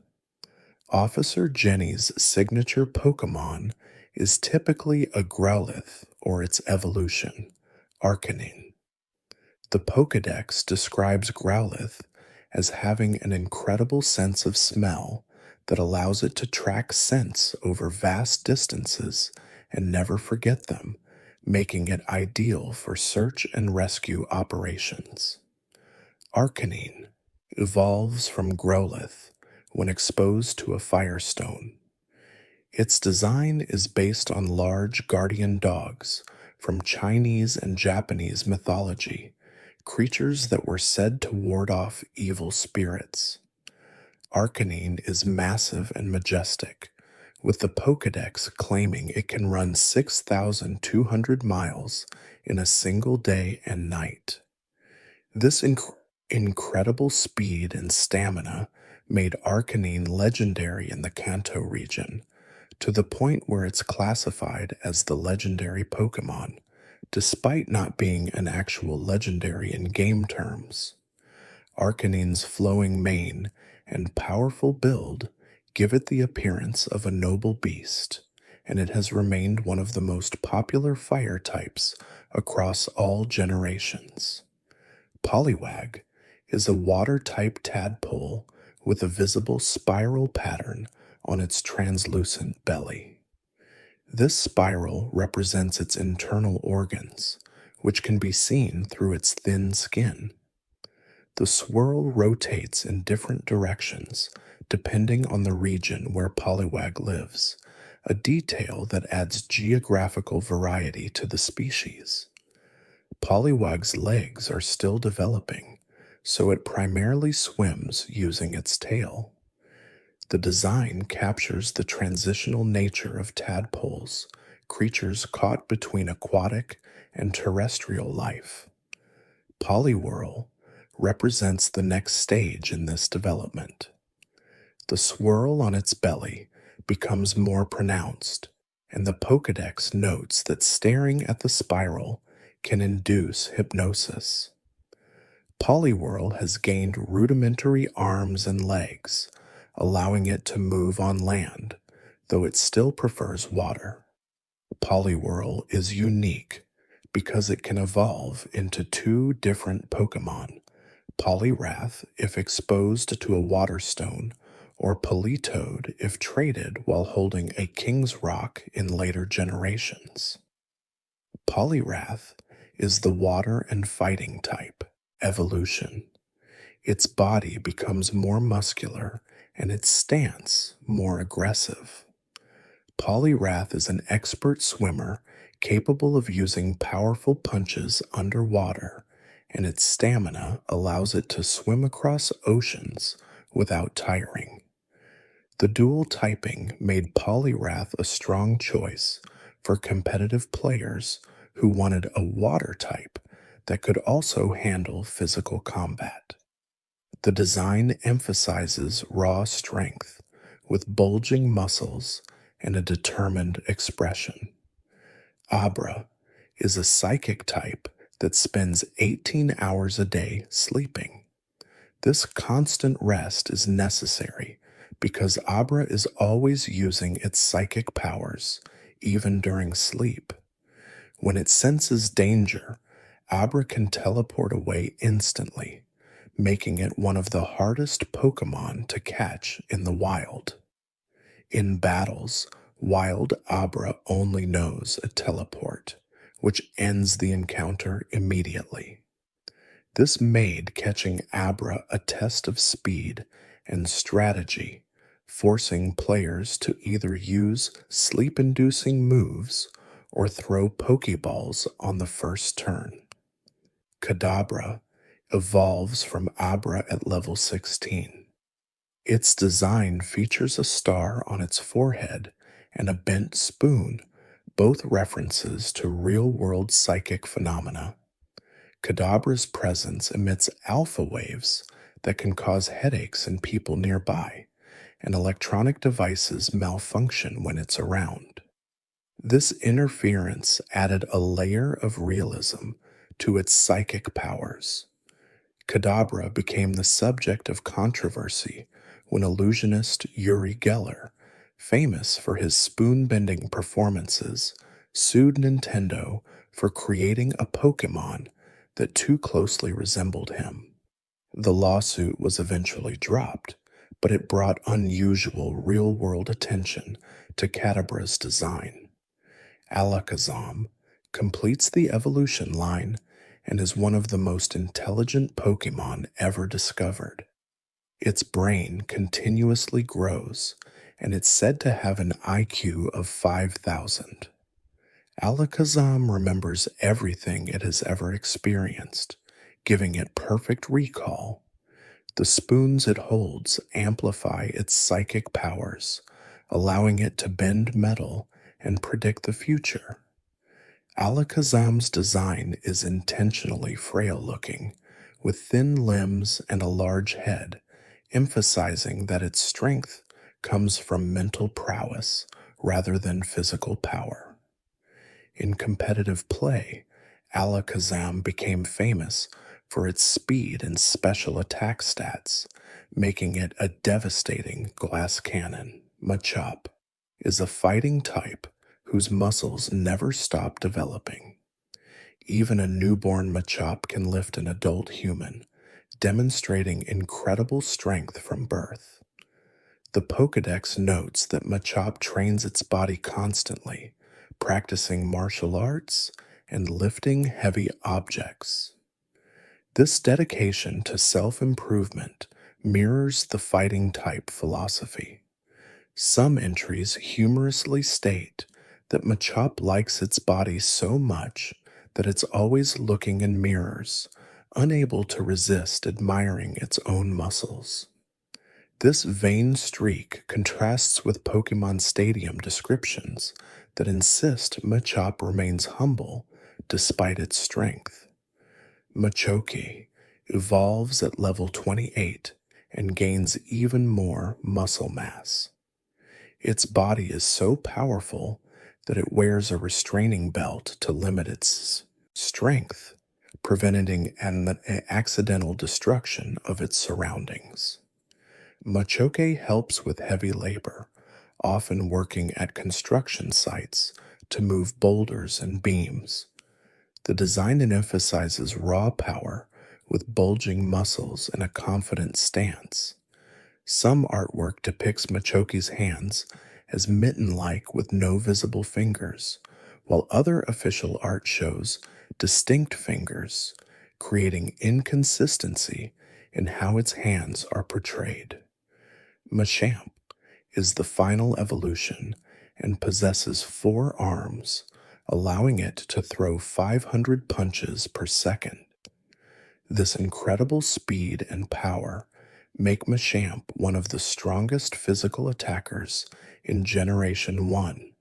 A: Officer Jenny's signature Pokémon is typically a Growlithe or its evolution, Arcanine. The Pokédex describes Growlithe as having an incredible sense of smell that allows it to track scents over vast distances and never forget them, making it ideal for search and rescue operations. Arcanine evolves from Growlithe when exposed to a firestone. Its design is based on large guardian dogs from Chinese and Japanese mythology, creatures that were said to ward off evil spirits. Arcanine is massive and majestic, with the Pokédex claiming it can run 6,200 miles in a single day and night. This incredible speed and stamina made Arcanine legendary in the Kanto region, to the point where it's classified as the legendary Pokémon, despite not being an actual legendary in game terms. Arcanine's flowing mane and powerful build give it the appearance of a noble beast, and it has remained one of the most popular fire types across all generations. Poliwag is a water-type tadpole with a visible spiral pattern on its translucent belly. This spiral represents its internal organs, which can be seen through its thin skin. The swirl rotates in different directions depending on the region where Poliwag lives, a detail that adds geographical variety to the species. Poliwag's legs are still developing, so it primarily swims using its tail. The design captures the transitional nature of tadpoles, creatures caught between aquatic and terrestrial life. Poliwhirl represents the next stage in this development. The swirl on its belly becomes more pronounced, and the Pokédex notes that staring at the spiral can induce hypnosis. Poliwhirl has gained rudimentary arms and legs, allowing it to move on land, though it still prefers water. Poliwhirl is unique because it can evolve into two different Pokémon, Poliwrath if exposed to a water stone, or Politoed if traded while holding a King's Rock in later generations. Poliwrath is the water and fighting type, evolution. Its body becomes more muscular and its stance more aggressive. Poliwrath is an expert swimmer capable of using powerful punches underwater, and its stamina allows it to swim across oceans without tiring. The dual typing made Poliwrath a strong choice for competitive players who wanted a water type that could also handle physical combat. The design emphasizes raw strength with bulging muscles and a determined expression. Abra is a psychic type that spends 18 hours a day sleeping. This constant rest is necessary because Abra is always using its psychic powers, even during sleep. When it senses danger, Abra can teleport away instantly, making it one of the hardest Pokémon to catch in the wild. In battles, wild Abra only knows a teleport, which ends the encounter immediately. This made catching Abra a test of speed and strategy, forcing players to either use sleep-inducing moves or throw Pokeballs on the first turn. Kadabra evolves from Abra at level 16. Its design features a star on its forehead and a bent spoon, both references to real-world psychic phenomena. Kadabra's presence emits alpha waves that can cause headaches in people nearby, and electronic devices malfunction when it's around. This interference added a layer of realism to its psychic powers. Kadabra became the subject of controversy when illusionist Uri Geller, famous for his spoon-bending performances, sued Nintendo for creating a Pokémon that too closely resembled him. The lawsuit was eventually dropped, but it brought unusual real-world attention to Kadabra's design. Alakazam completes the evolution line and is one of the most intelligent Pokémon ever discovered. Its brain continuously grows, and it's said to have an IQ of 5,000. Alakazam remembers everything it has ever experienced, giving it perfect recall. The spoons it holds amplify its psychic powers, allowing it to bend metal and predict the future. Alakazam's design is intentionally frail-looking, with thin limbs and a large head, emphasizing that its strength comes from mental prowess rather than physical power. In competitive play, Alakazam became famous for its speed and special attack stats, making it a devastating glass cannon. Machop is a fighting type whose muscles never stop developing. Even a newborn Machop can lift an adult human, demonstrating incredible strength from birth. The Pokédex notes that Machop trains its body constantly, practicing martial arts and lifting heavy objects. This dedication to self-improvement mirrors the fighting type philosophy. Some entries humorously state that Machop likes its body so much that it's always looking in mirrors, unable to resist admiring its own muscles. This vain streak contrasts with Pokemon Stadium descriptions that insist Machop remains humble despite its strength. Machoke evolves at level 28 and gains even more muscle mass. Its body is so powerful that it wears a restraining belt to limit its strength, preventing an accidental destruction of its surroundings. Machoke helps with heavy labor, often working at construction sites to move boulders and beams. The design emphasizes raw power with bulging muscles and a confident stance. Some artwork depicts Machoke's hands as mitten-like with no visible fingers, while other official art shows distinct fingers, creating inconsistency in how its hands are portrayed. Machamp is the final evolution and possesses 4 arms, allowing it to throw 500 punches per second. This incredible speed and power make Machamp one of the strongest physical attackers in Generation 1.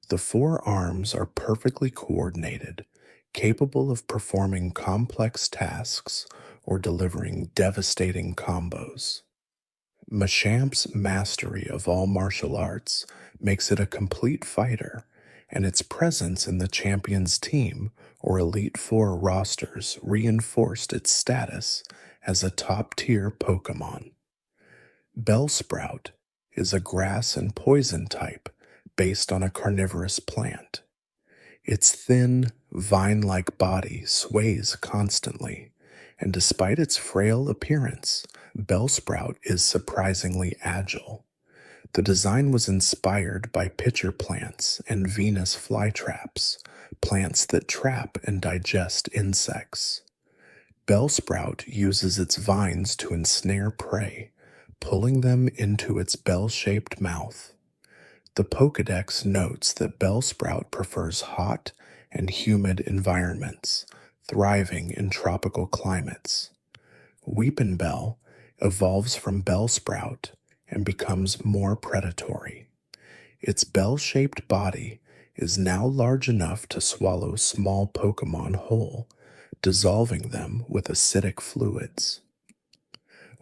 A: The 4 arms are perfectly coordinated, capable of performing complex tasks or delivering devastating combos. Machamp's mastery of all martial arts makes it a complete fighter, and its presence in the Champions team or Elite Four rosters reinforced its status as a top-tier Pokémon. Bellsprout is a grass and poison type based on a carnivorous plant. Its thin, vine-like body sways constantly, and despite its frail appearance, Bellsprout is surprisingly agile. The design was inspired by pitcher plants and Venus flytraps, plants that trap and digest insects. Bellsprout uses its vines to ensnare prey, pulling them into its bell-shaped mouth. The Pokédex notes that Bellsprout prefers hot and humid environments, thriving in tropical climates. Weepinbell evolves from Bellsprout and becomes more predatory. Its bell-shaped body is now large enough to swallow small Pokémon whole, dissolving them with acidic fluids.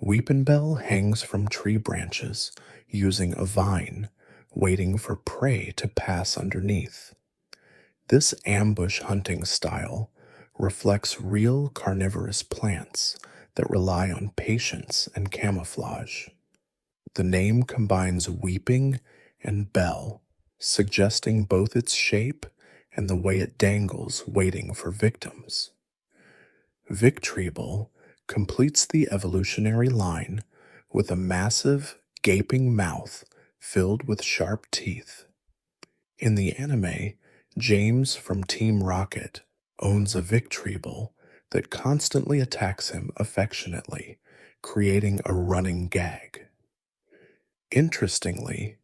A: Weepinbell hangs from tree branches using a vine, waiting for prey to pass underneath. This ambush hunting style reflects real carnivorous plants that rely on patience and camouflage. The name combines weeping and bell, suggesting both its shape and the way it dangles waiting for victims. Victreebel completes the evolutionary line with a massive, gaping mouth filled with sharp teeth. In the anime, James from Team Rocket owns a Victreebel that constantly attacks him affectionately, creating a running gag. Interestingly,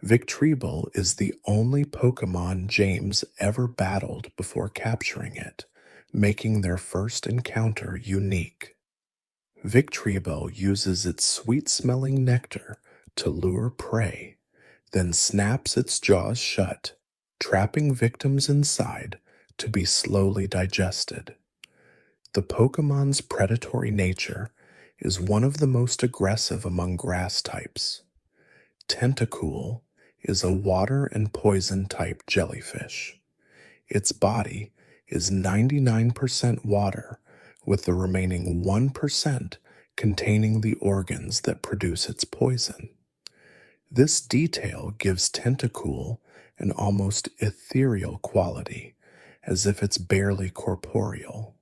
A: Victreebel is the only Pokemon James ever battled before capturing it, making their first encounter unique. Victreebel uses its sweet-smelling nectar to lure prey, then snaps its jaws shut, trapping victims inside to be slowly digested. The Pokemon's predatory nature is one of the most aggressive among grass types. Tentacool is a water and poison type jellyfish. Its body is 99% water, with the remaining 1% containing the organs that produce its poison. This detail gives Tentacool an almost ethereal quality, as if it's barely corporeal.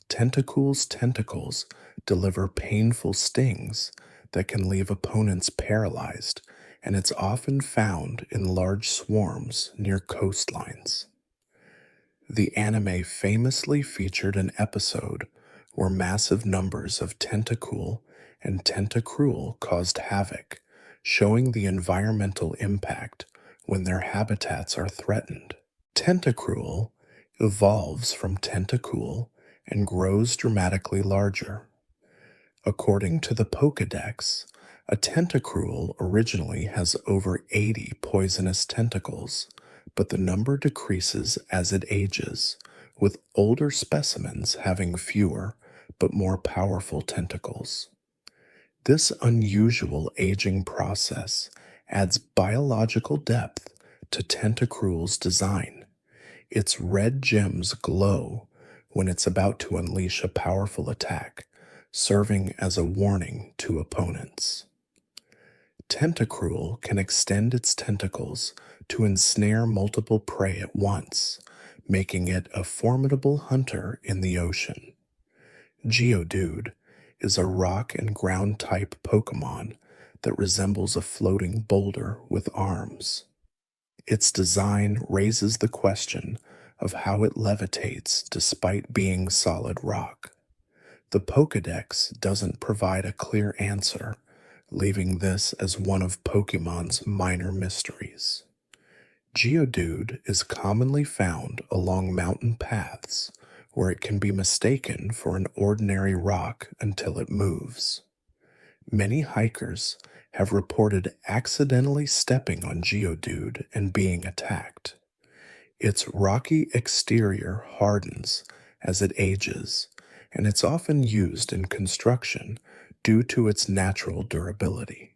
A: Tentacool's tentacles deliver painful stings that can leave opponents paralyzed, and it's often found in large swarms near coastlines. The anime famously featured an episode where massive numbers of Tentacool and Tentacruel caused havoc, showing the environmental impact when their habitats are threatened. Tentacruel evolves from Tentacool and grows dramatically larger. According to the Pokédex, a Tentacruel originally has over 80 poisonous tentacles, but the number decreases as it ages, with older specimens having fewer but more powerful tentacles. This unusual aging process adds biological depth to Tentacruel's design. Its red gems glow when it's about to unleash a powerful attack, serving as a warning to opponents. Tentacruel can extend its tentacles to ensnare multiple prey at once, making it a formidable hunter in the ocean. Geodude is a rock and ground type Pokemon that resembles a floating boulder with arms. Its design raises the question of how it levitates despite being solid rock. The Pokédex doesn't provide a clear answer, leaving this as one of Pokemon's minor mysteries. Geodude is commonly found along mountain paths, where it can be mistaken for an ordinary rock until it moves. Many hikers have reported accidentally stepping on Geodude and being attacked. Its rocky exterior hardens as it ages, and it's often used in construction due to its natural durability.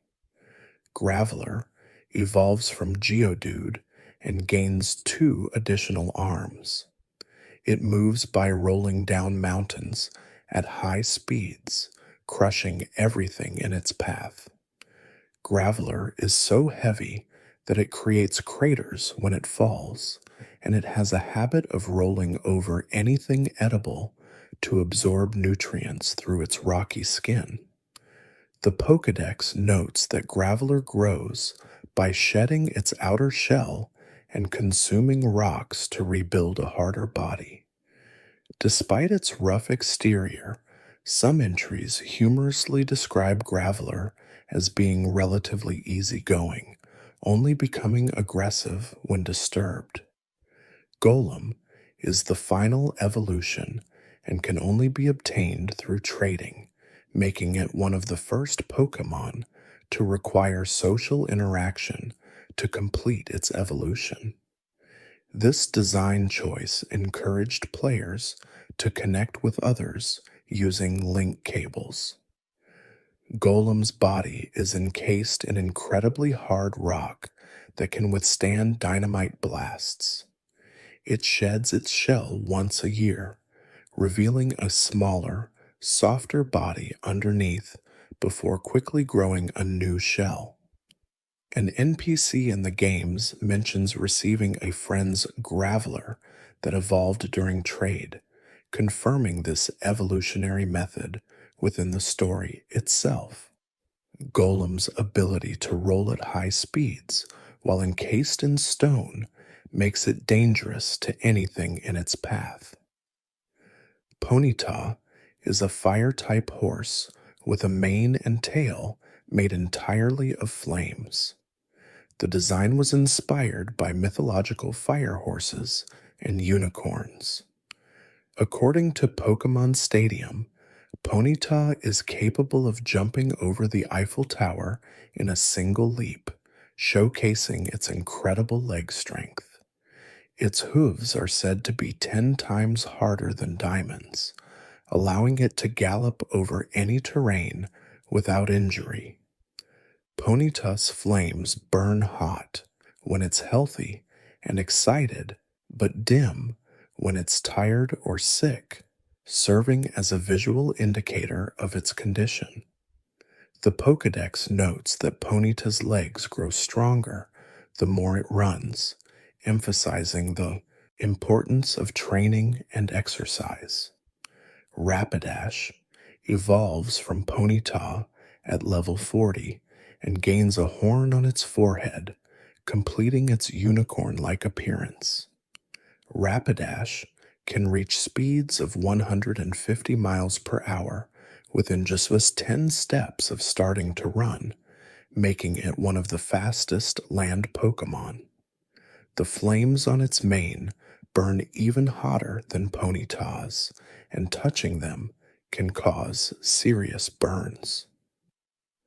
A: Graveler evolves from Geodude and gains 2 additional arms. It moves by rolling down mountains at high speeds, crushing everything in its path. Graveler is so heavy that it creates craters when it falls, and it has a habit of rolling over anything edible to absorb nutrients through its rocky skin. The Pokédex notes that Graveler grows by shedding its outer shell and consuming rocks to rebuild a harder body. Despite its rough exterior, some entries humorously describe Graveler as being relatively easygoing, only becoming aggressive when disturbed. Golem is the final evolution and can only be obtained through trading, making it one of the first Pokemon to require social interaction to complete its evolution. This design choice encouraged players to connect with others using link cables. Golem's body is encased in incredibly hard rock that can withstand dynamite blasts. It sheds its shell once a year, revealing a smaller, softer body underneath before quickly growing a new shell. An NPC in the games mentions receiving a friend's graveler that evolved during trade, confirming this evolutionary method within the story itself. Golem's ability to roll at high speeds while encased in stone makes it dangerous to anything in its path. Ponyta is a fire-type horse with a mane and tail made entirely of flames. The design was inspired by mythological fire horses and unicorns. According to Pokémon Stadium, Ponyta is capable of jumping over the Eiffel Tower in a single leap, showcasing its incredible leg strength. Its hooves are said to be 10 times harder than diamonds, allowing it to gallop over any terrain without injury. Ponyta's flames burn hot when it's healthy and excited, but dim when it's tired or sick, serving as a visual indicator of its condition. The Pokédex notes that Ponyta's legs grow stronger the more it runs, emphasizing the importance of training and exercise. Rapidash evolves from Ponyta at level 40 and gains a horn on its forehead, completing its unicorn-like appearance. Rapidash can reach speeds of 150 miles per hour within just 10 steps of starting to run, making it one of the fastest land Pokémon. The flames on its mane burn even hotter than Ponyta's, and touching them can cause serious burns.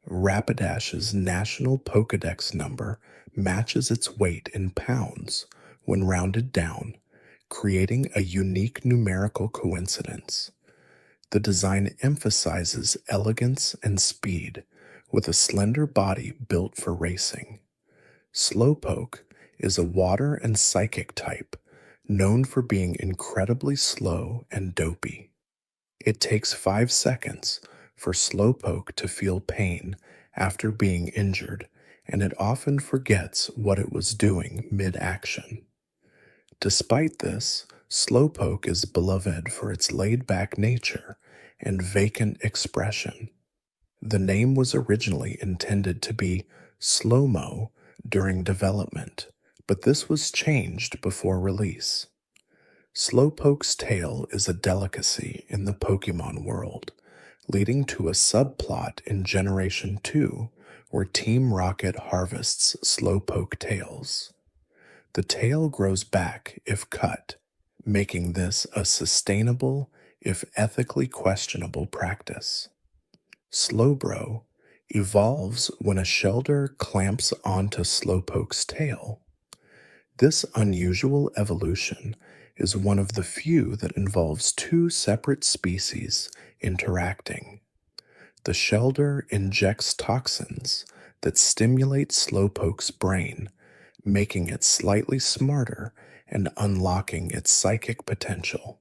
A: Rapidash's national Pokédex number matches its weight in pounds when rounded down, creating a unique numerical coincidence. The design emphasizes elegance and speed, with a slender body built for racing. Slowpoke is a water and psychic type, known for being incredibly slow and dopey. It takes 5 seconds for Slowpoke to feel pain after being injured, and it often forgets what it was doing mid-action. Despite this, Slowpoke is beloved for its laid-back nature and vacant expression. The name was originally intended to be Slow-Mo during development, but this was changed before release. Slowpoke's tail is a delicacy in the Pokémon world, leading to a subplot in Generation 2 where Team Rocket harvests Slowpoke tails. The tail grows back if cut, making this a sustainable, if ethically questionable practice. Slowbro evolves when a Shelder clamps onto Slowpoke's tail. This unusual evolution is one of the few that involves 2 separate species interacting. The Shelder injects toxins that stimulate Slowpoke's brain, making it slightly smarter and unlocking its psychic potential.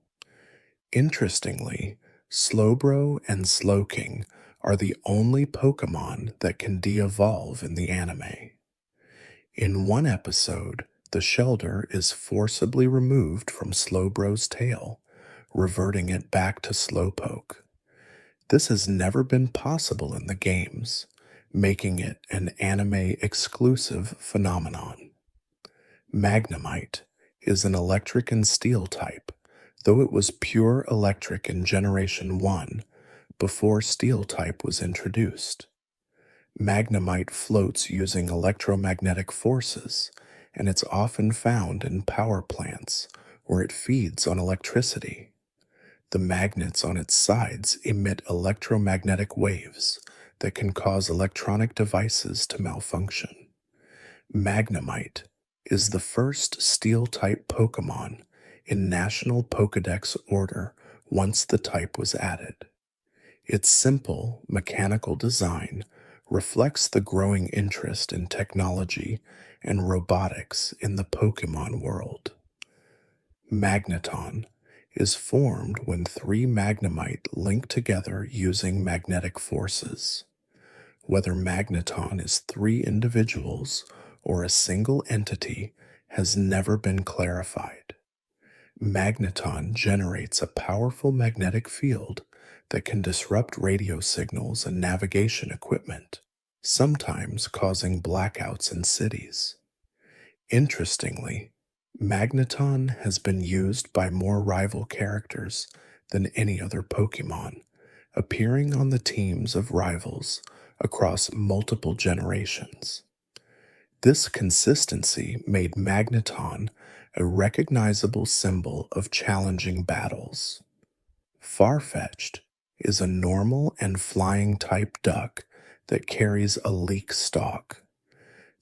A: Interestingly, Slowbro and Slowking are the only Pokémon that can de-evolve in the anime. In one episode, the Shelder is forcibly removed from Slowbro's tail, reverting it back to Slowpoke. This has never been possible in the games, making it an anime-exclusive phenomenon. Magnemite is an electric and steel type, though it was pure electric in Generation 1 before steel type was introduced. Magnemite floats using electromagnetic forces, and it's often found in power plants where it feeds on electricity. The magnets on its sides emit electromagnetic waves that can cause electronic devices to malfunction. Magnemite is the first steel-type Pokémon in National Pokédex order once the type was added. Its simple, mechanical design reflects the growing interest in technology and robotics in the Pokémon world. Magneton is formed when three magnemite link together using magnetic forces. Whether magneton is three individuals or a single entity has never been clarified. Magneton generates a powerful magnetic field that can disrupt radio signals and navigation equipment, sometimes causing blackouts in cities. Interestingly, Magneton has been used by more rival characters than any other Pokemon, appearing on the teams of rivals across multiple generations. This consistency made Magneton a recognizable symbol of challenging battles. Farfetch'd is a normal and flying type duck that carries a leek stalk.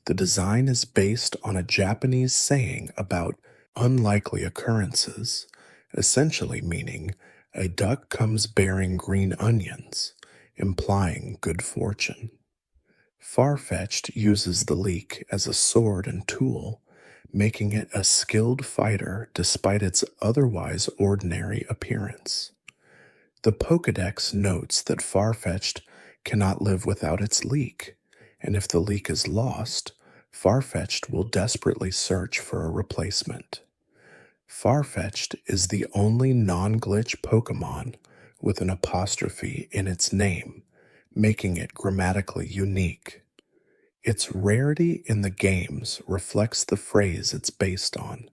A: The design is based on a Japanese saying about unlikely occurrences, essentially meaning a duck comes bearing green onions, implying good fortune. Farfetch'd uses the leek as a sword and tool, making it a skilled fighter despite its otherwise ordinary appearance. The Pokédex notes that Farfetch'd cannot live without its leek, and if the leek is lost, Farfetch'd will desperately search for a replacement. Farfetch'd is the only non-glitch Pokémon with an apostrophe in its name, making it grammatically unique. Its rarity in the games reflects the phrase it's based on,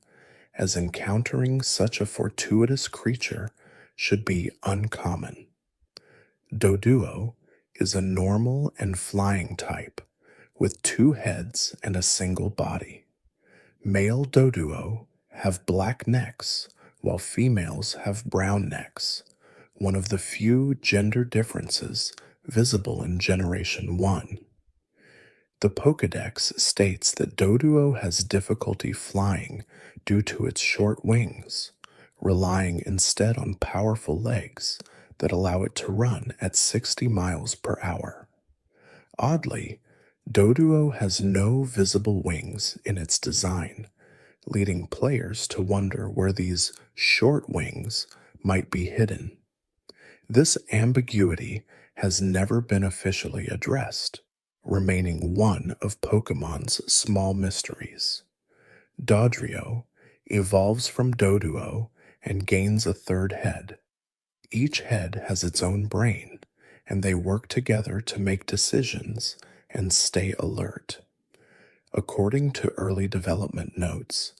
A: as encountering such a fortuitous creature should be uncommon. Doduo is a normal and flying type, with two heads and a single body. Male Doduo have black necks, while females have brown necks, one of the few gender differences visible in Generation 1. The Pokédex states that Doduo has difficulty flying due to its short wings, relying instead on powerful legs that allow it to run at 60 miles per hour. Oddly, Doduo has no visible wings in its design, leading players to wonder where these short wings might be hidden. This ambiguity has never been officially addressed, remaining one of Pokemon's small mysteries. Dodrio evolves from Doduo and gains a third head. Each head has its own brain, and they work together to make decisions and stay alert. According to early development notes,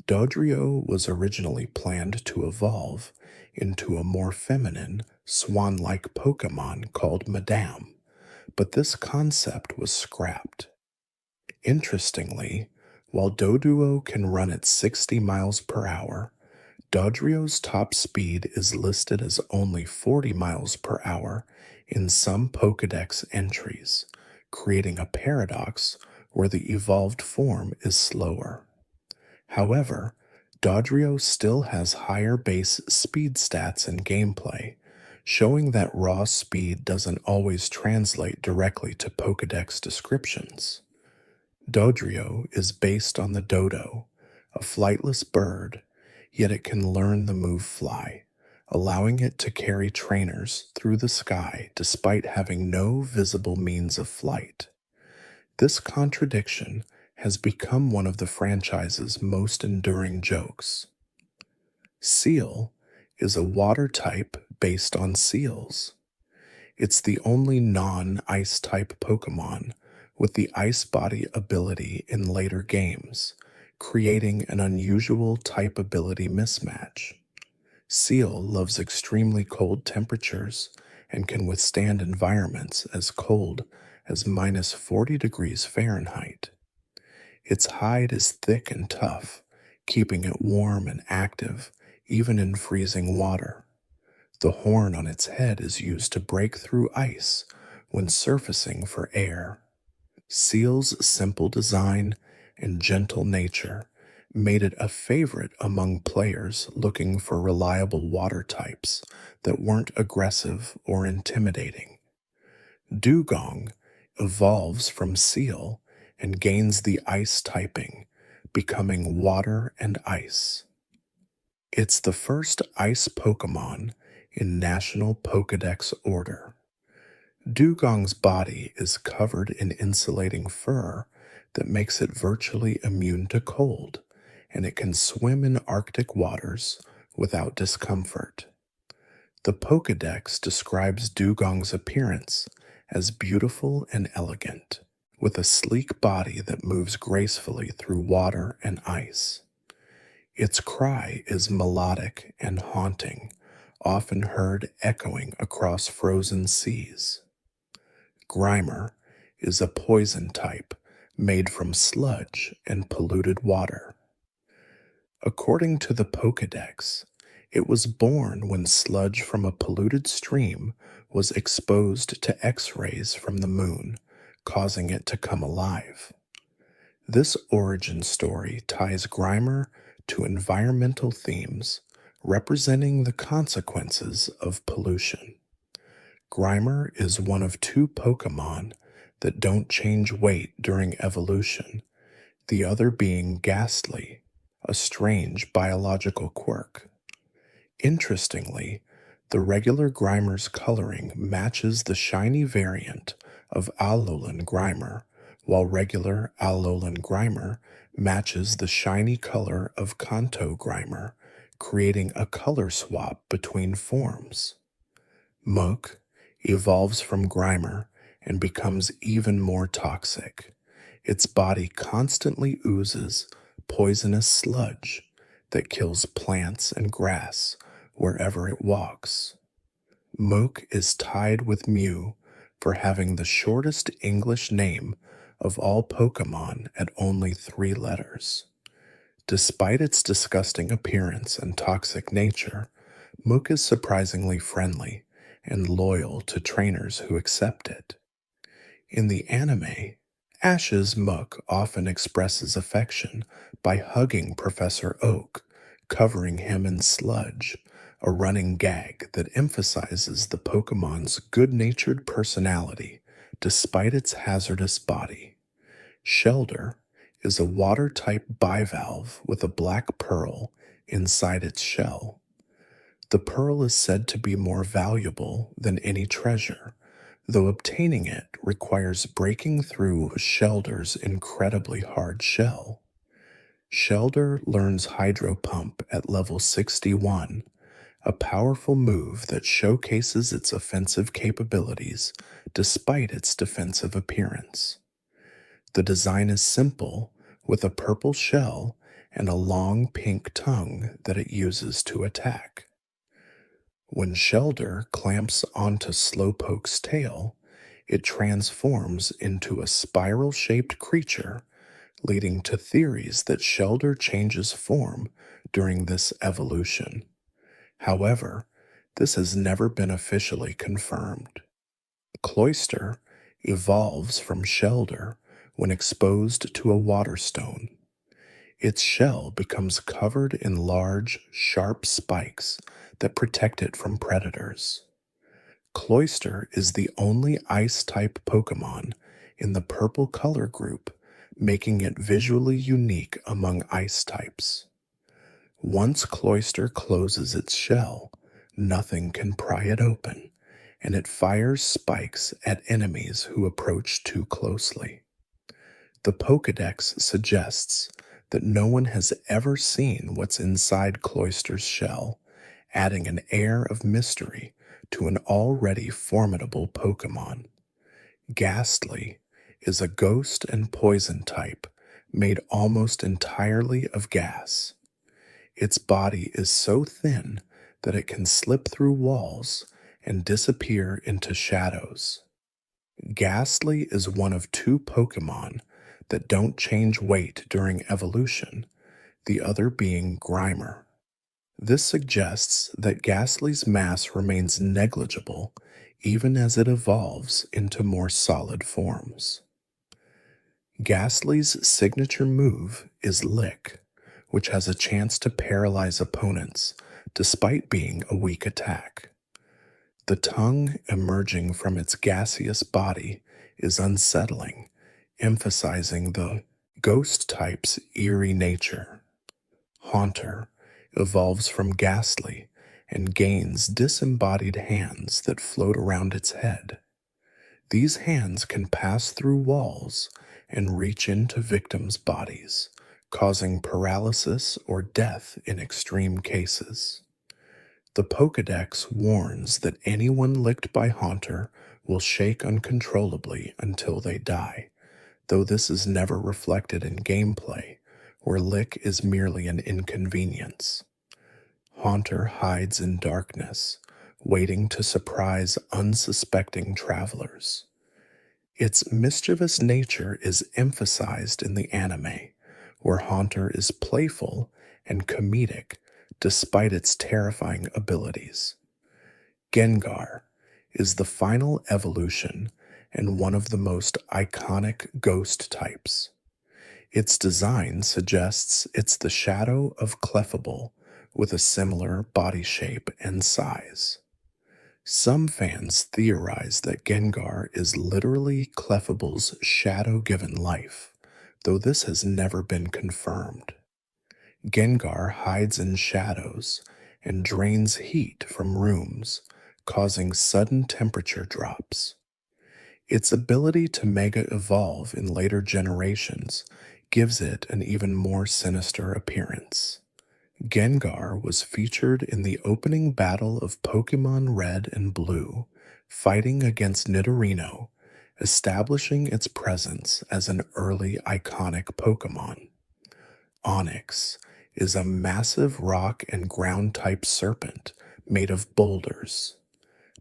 A: Dodrio was originally planned to evolve into a more feminine, swan-like Pokemon called Madame, but this concept was scrapped. Interestingly, while Doduo can run at 60 miles per hour, Dodrio's top speed is listed as only 40 miles per hour in some Pokédex entries, creating a paradox where the evolved form is slower. However, Dodrio still has higher base speed stats in gameplay, showing that raw speed doesn't always translate directly to Pokédex descriptions. Dodrio is based on the dodo, a flightless bird, yet it can learn the move fly, allowing it to carry trainers through the sky despite having no visible means of flight. This contradiction has become one of the franchise's most enduring jokes. Seal is a water type based on seals. It's the only non-ice type Pokemon with the Ice Body ability in later games, creating an unusual type ability mismatch. Seal loves extremely cold temperatures and can withstand environments as cold as minus 40 degrees Fahrenheit. Its hide is thick and tough, keeping it warm and active even in freezing water. The horn on its head is used to break through ice when surfacing for air. Seal's simple design and gentle nature made it a favorite among players looking for reliable water types that weren't aggressive or intimidating. Dugong evolves from Seal and gains the ice typing, becoming water and ice. It's the first ice Pokemon in National Pokedex order. Dugong's body is covered in insulating fur that makes it virtually immune to cold, and it can swim in Arctic waters without discomfort. The Pokedex describes Dugong's appearance as beautiful and elegant, with a sleek body that moves gracefully through water and ice. Its cry is melodic and haunting, often heard echoing across frozen seas. Grimer is a poison type made from sludge and polluted water. According to the Pokedex, it was born when sludge from a polluted stream was exposed to X rays from the moon, causing it to come alive. This origin story ties Grimer to environmental themes representing the consequences of pollution. Grimer is one of two Pokemon that don't change weight during evolution, the other being Ghastly, a strange biological quirk. Interestingly, the regular Grimer's coloring matches the shiny variant of Alolan Grimer, while regular Alolan Grimer matches the shiny color of Kanto Grimer, creating a color swap between forms. Mook evolves from Grimer and becomes even more toxic. Its body constantly oozes poisonous sludge that kills plants and grass wherever it walks. Mook is tied with Mew for having the shortest English name of all Pokemon at only 3 letters. Despite its disgusting appearance and toxic nature, Mook is surprisingly friendly and loyal to trainers who accept it. In the anime, Ash's Mook often expresses affection by hugging Professor Oak, covering him in sludge, a running gag that emphasizes the Pokemon's good-natured personality despite its hazardous body. Shelder is a water-type bivalve with a black pearl inside its shell. The pearl is said to be more valuable than any treasure, though obtaining it requires breaking through Shelder's incredibly hard shell. Shelder learns Hydro Pump at level 61, a powerful move that showcases its offensive capabilities despite its defensive appearance. The design is simple, with a purple shell and a long pink tongue that it uses to attack. When Shelder clamps onto Slowpoke's tail, it transforms into a spiral-shaped creature, leading to theories that Shelder changes form during this evolution. However, this has never been officially confirmed. Cloyster evolves from Shelder when exposed to a water stone. Its shell becomes covered in large, sharp spikes that protect it from predators. Cloyster is the only ice-type Pokemon in the purple color group, making it visually unique among ice types. Once Cloyster closes its shell, nothing can pry it open, and it fires spikes at enemies who approach too closely. The Pokedex suggests that no one has ever seen what's inside Cloyster's shell, adding an air of mystery to an already formidable Pokemon. Ghastly is a ghost and poison type made almost entirely of gas. Its body is so thin that it can slip through walls and disappear into shadows. Ghastly is one of 2 Pokemon that don't change weight during evolution, the other being Grimer. This suggests that Ghastly's mass remains negligible even as it evolves into more solid forms. Ghastly's signature move is Lick, which has a chance to paralyze opponents despite being a weak attack. The tongue emerging from its gaseous body is unsettling, emphasizing the ghost type's eerie nature. Haunter evolves from Ghastly and gains disembodied hands that float around its head. These hands can pass through walls and reach into victims' bodies, causing paralysis or death in extreme cases. The Pokédex warns that anyone licked by Haunter will shake uncontrollably until they die, though this is never reflected in gameplay, where lick is merely an inconvenience. Haunter hides in darkness, waiting to surprise unsuspecting travelers. Its mischievous nature is emphasized in the anime, where Haunter is playful and comedic despite its terrifying abilities. Gengar is the final evolution and one of the most iconic ghost types. Its design suggests it's the shadow of Clefable with a similar body shape and size. Some fans theorize that Gengar is literally Clefable's shadow given life, though this has never been confirmed. Gengar hides in shadows and drains heat from rooms, causing sudden temperature drops. Its ability to mega evolve in later generations gives it an even more sinister appearance. Gengar was featured in the opening battle of Pokémon Red and Blue, fighting against Nidorino, establishing its presence as an early iconic Pokémon. Onix is a massive rock and ground type serpent made of boulders.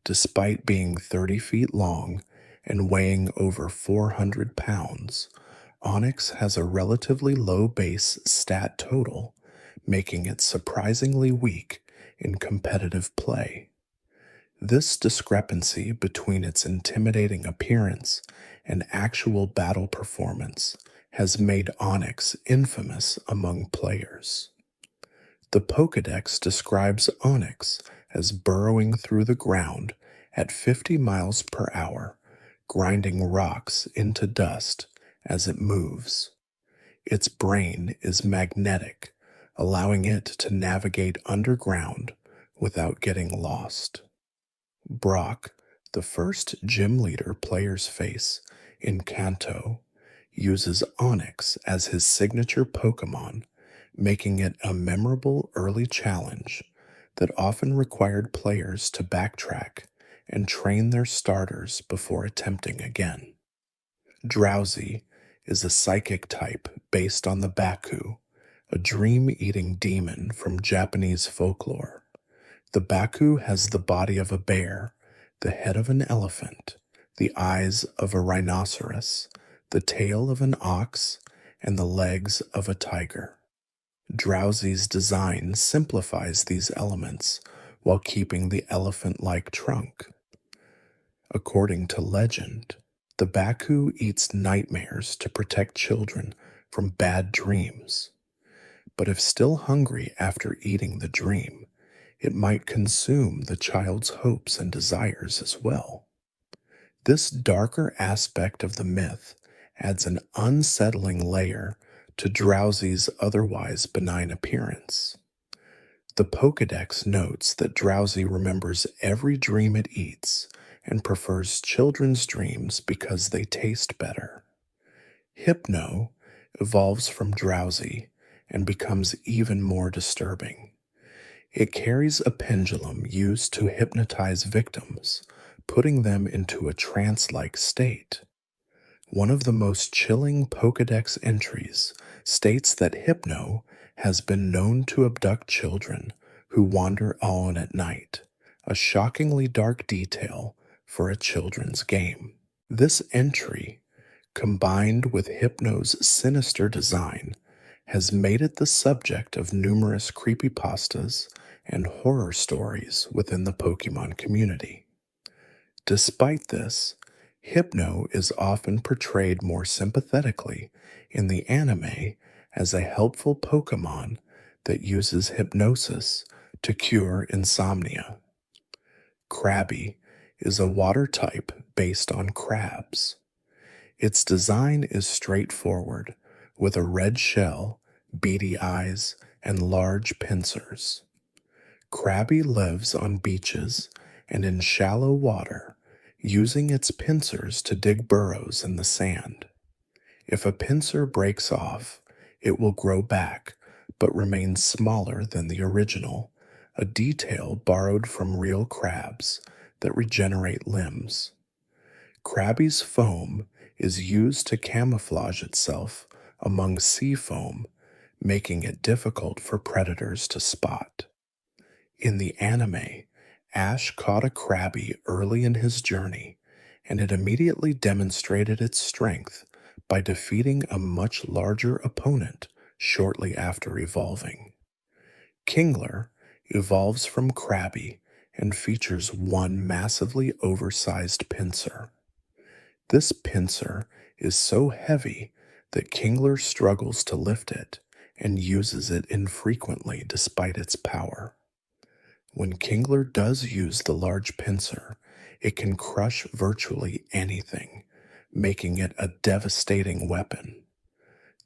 A: Despite being 30 feet long and weighing over 400 pounds, Onix has a relatively low base stat total, making it surprisingly weak in competitive play. This discrepancy between its intimidating appearance and actual battle performance has made Onix infamous among players. The Pokédex describes Onix as burrowing through the ground at 50 miles per hour, grinding rocks into dust as it moves. Its brain is magnetic, allowing it to navigate underground without getting lost. Brock, the first gym leader players face in Kanto, uses Onix as his signature Pokémon, making it a memorable early challenge that often required players to backtrack and train their starters before attempting again. Drowsy is a psychic type based on the Baku, a dream-eating demon from Japanese folklore. The Baku has the body of a bear, the head of an elephant, the eyes of a rhinoceros, the tail of an ox, and the legs of a tiger. Drowsy's design simplifies these elements while keeping the elephant-like trunk. According to legend, the Baku eats nightmares to protect children from bad dreams. But if still hungry after eating the dream, it might consume the child's hopes and desires as well. This darker aspect of the myth adds an unsettling layer to Drowsy's otherwise benign appearance. The Pokédex notes that Drowsy remembers every dream it eats and prefers children's dreams because they taste better. Hypno evolves from Drowsy and becomes even more disturbing. It carries a pendulum used to hypnotize victims, putting them into a trance-like state. One of the most chilling Pokédex entries states that Hypno has been known to abduct children who wander alone at night, a shockingly dark detail for a children's game. This entry, combined with Hypno's sinister design, has made it the subject of numerous creepypastas and horror stories within the Pokémon community. Despite this, Hypno is often portrayed more sympathetically in the anime as a helpful Pokémon that uses hypnosis to cure insomnia. Krabby is a water type based on crabs. Its design is straightforward, with a red shell, beady eyes, and large pincers. Crabby lives on beaches and in shallow water, using its pincers to dig burrows in the sand. If a pincer breaks off, it will grow back, but remain smaller than the original, a detail borrowed from real crabs that regenerate limbs. Crabby's foam is used to camouflage itself among sea foam, making it difficult for predators to spot. In the anime, Ash caught a Crabby early in his journey, and it immediately demonstrated its strength by defeating a much larger opponent shortly after evolving. Kingler evolves from Crabby and features one massively oversized pincer. This pincer is so heavy that Kingler struggles to lift it and uses it infrequently despite its power. When Kingler does use the large pincer, it can crush virtually anything, making it a devastating weapon.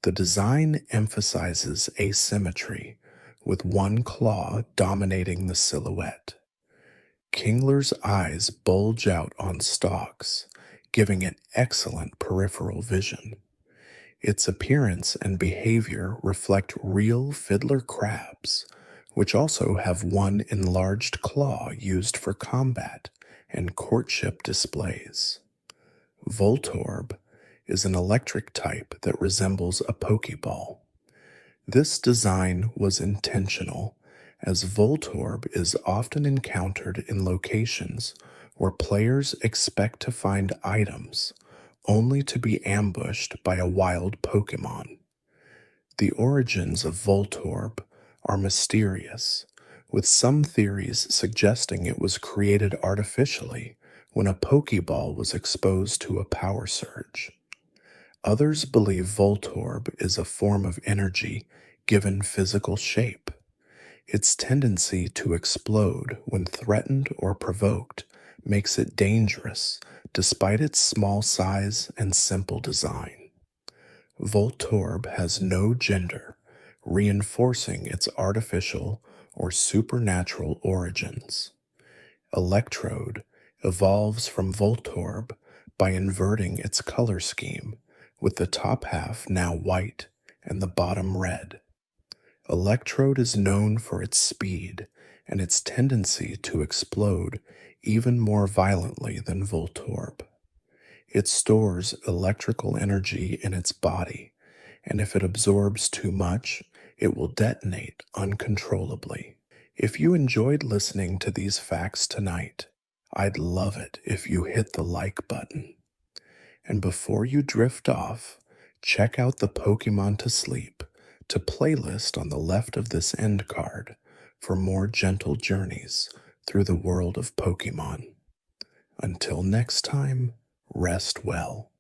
A: The design emphasizes asymmetry, with one claw dominating the silhouette. Kingler's eyes bulge out on stalks, giving it excellent peripheral vision. Its appearance and behavior reflect real fiddler crabs, which also have one enlarged claw used for combat and courtship displays. Voltorb is an electric type that resembles a Pokeball. This design was intentional, as Voltorb is often encountered in locations where players expect to find items only to be ambushed by a wild Pokemon. The origins of Voltorb are mysterious, with some theories suggesting it was created artificially when a Pokeball was exposed to a power surge. Others believe Voltorb is a form of energy given physical shape. Its tendency to explode when threatened or provoked makes it dangerous despite its small size and simple design. Voltorb has no gender, reinforcing its artificial or supernatural origins. Electrode evolves from Voltorb by inverting its color scheme, with the top half now white and the bottom red. Electrode is known for its speed and its tendency to explode even more violently than Voltorb. It stores electrical energy in its body, and if it absorbs too much, it will detonate uncontrollably. If you enjoyed listening to these facts tonight, I'd love it if you hit the like button. And before you drift off, check out the Pokemon to Sleep to playlist on the left of this end card for more gentle journeys through the world of Pokemon. Until next time, rest well.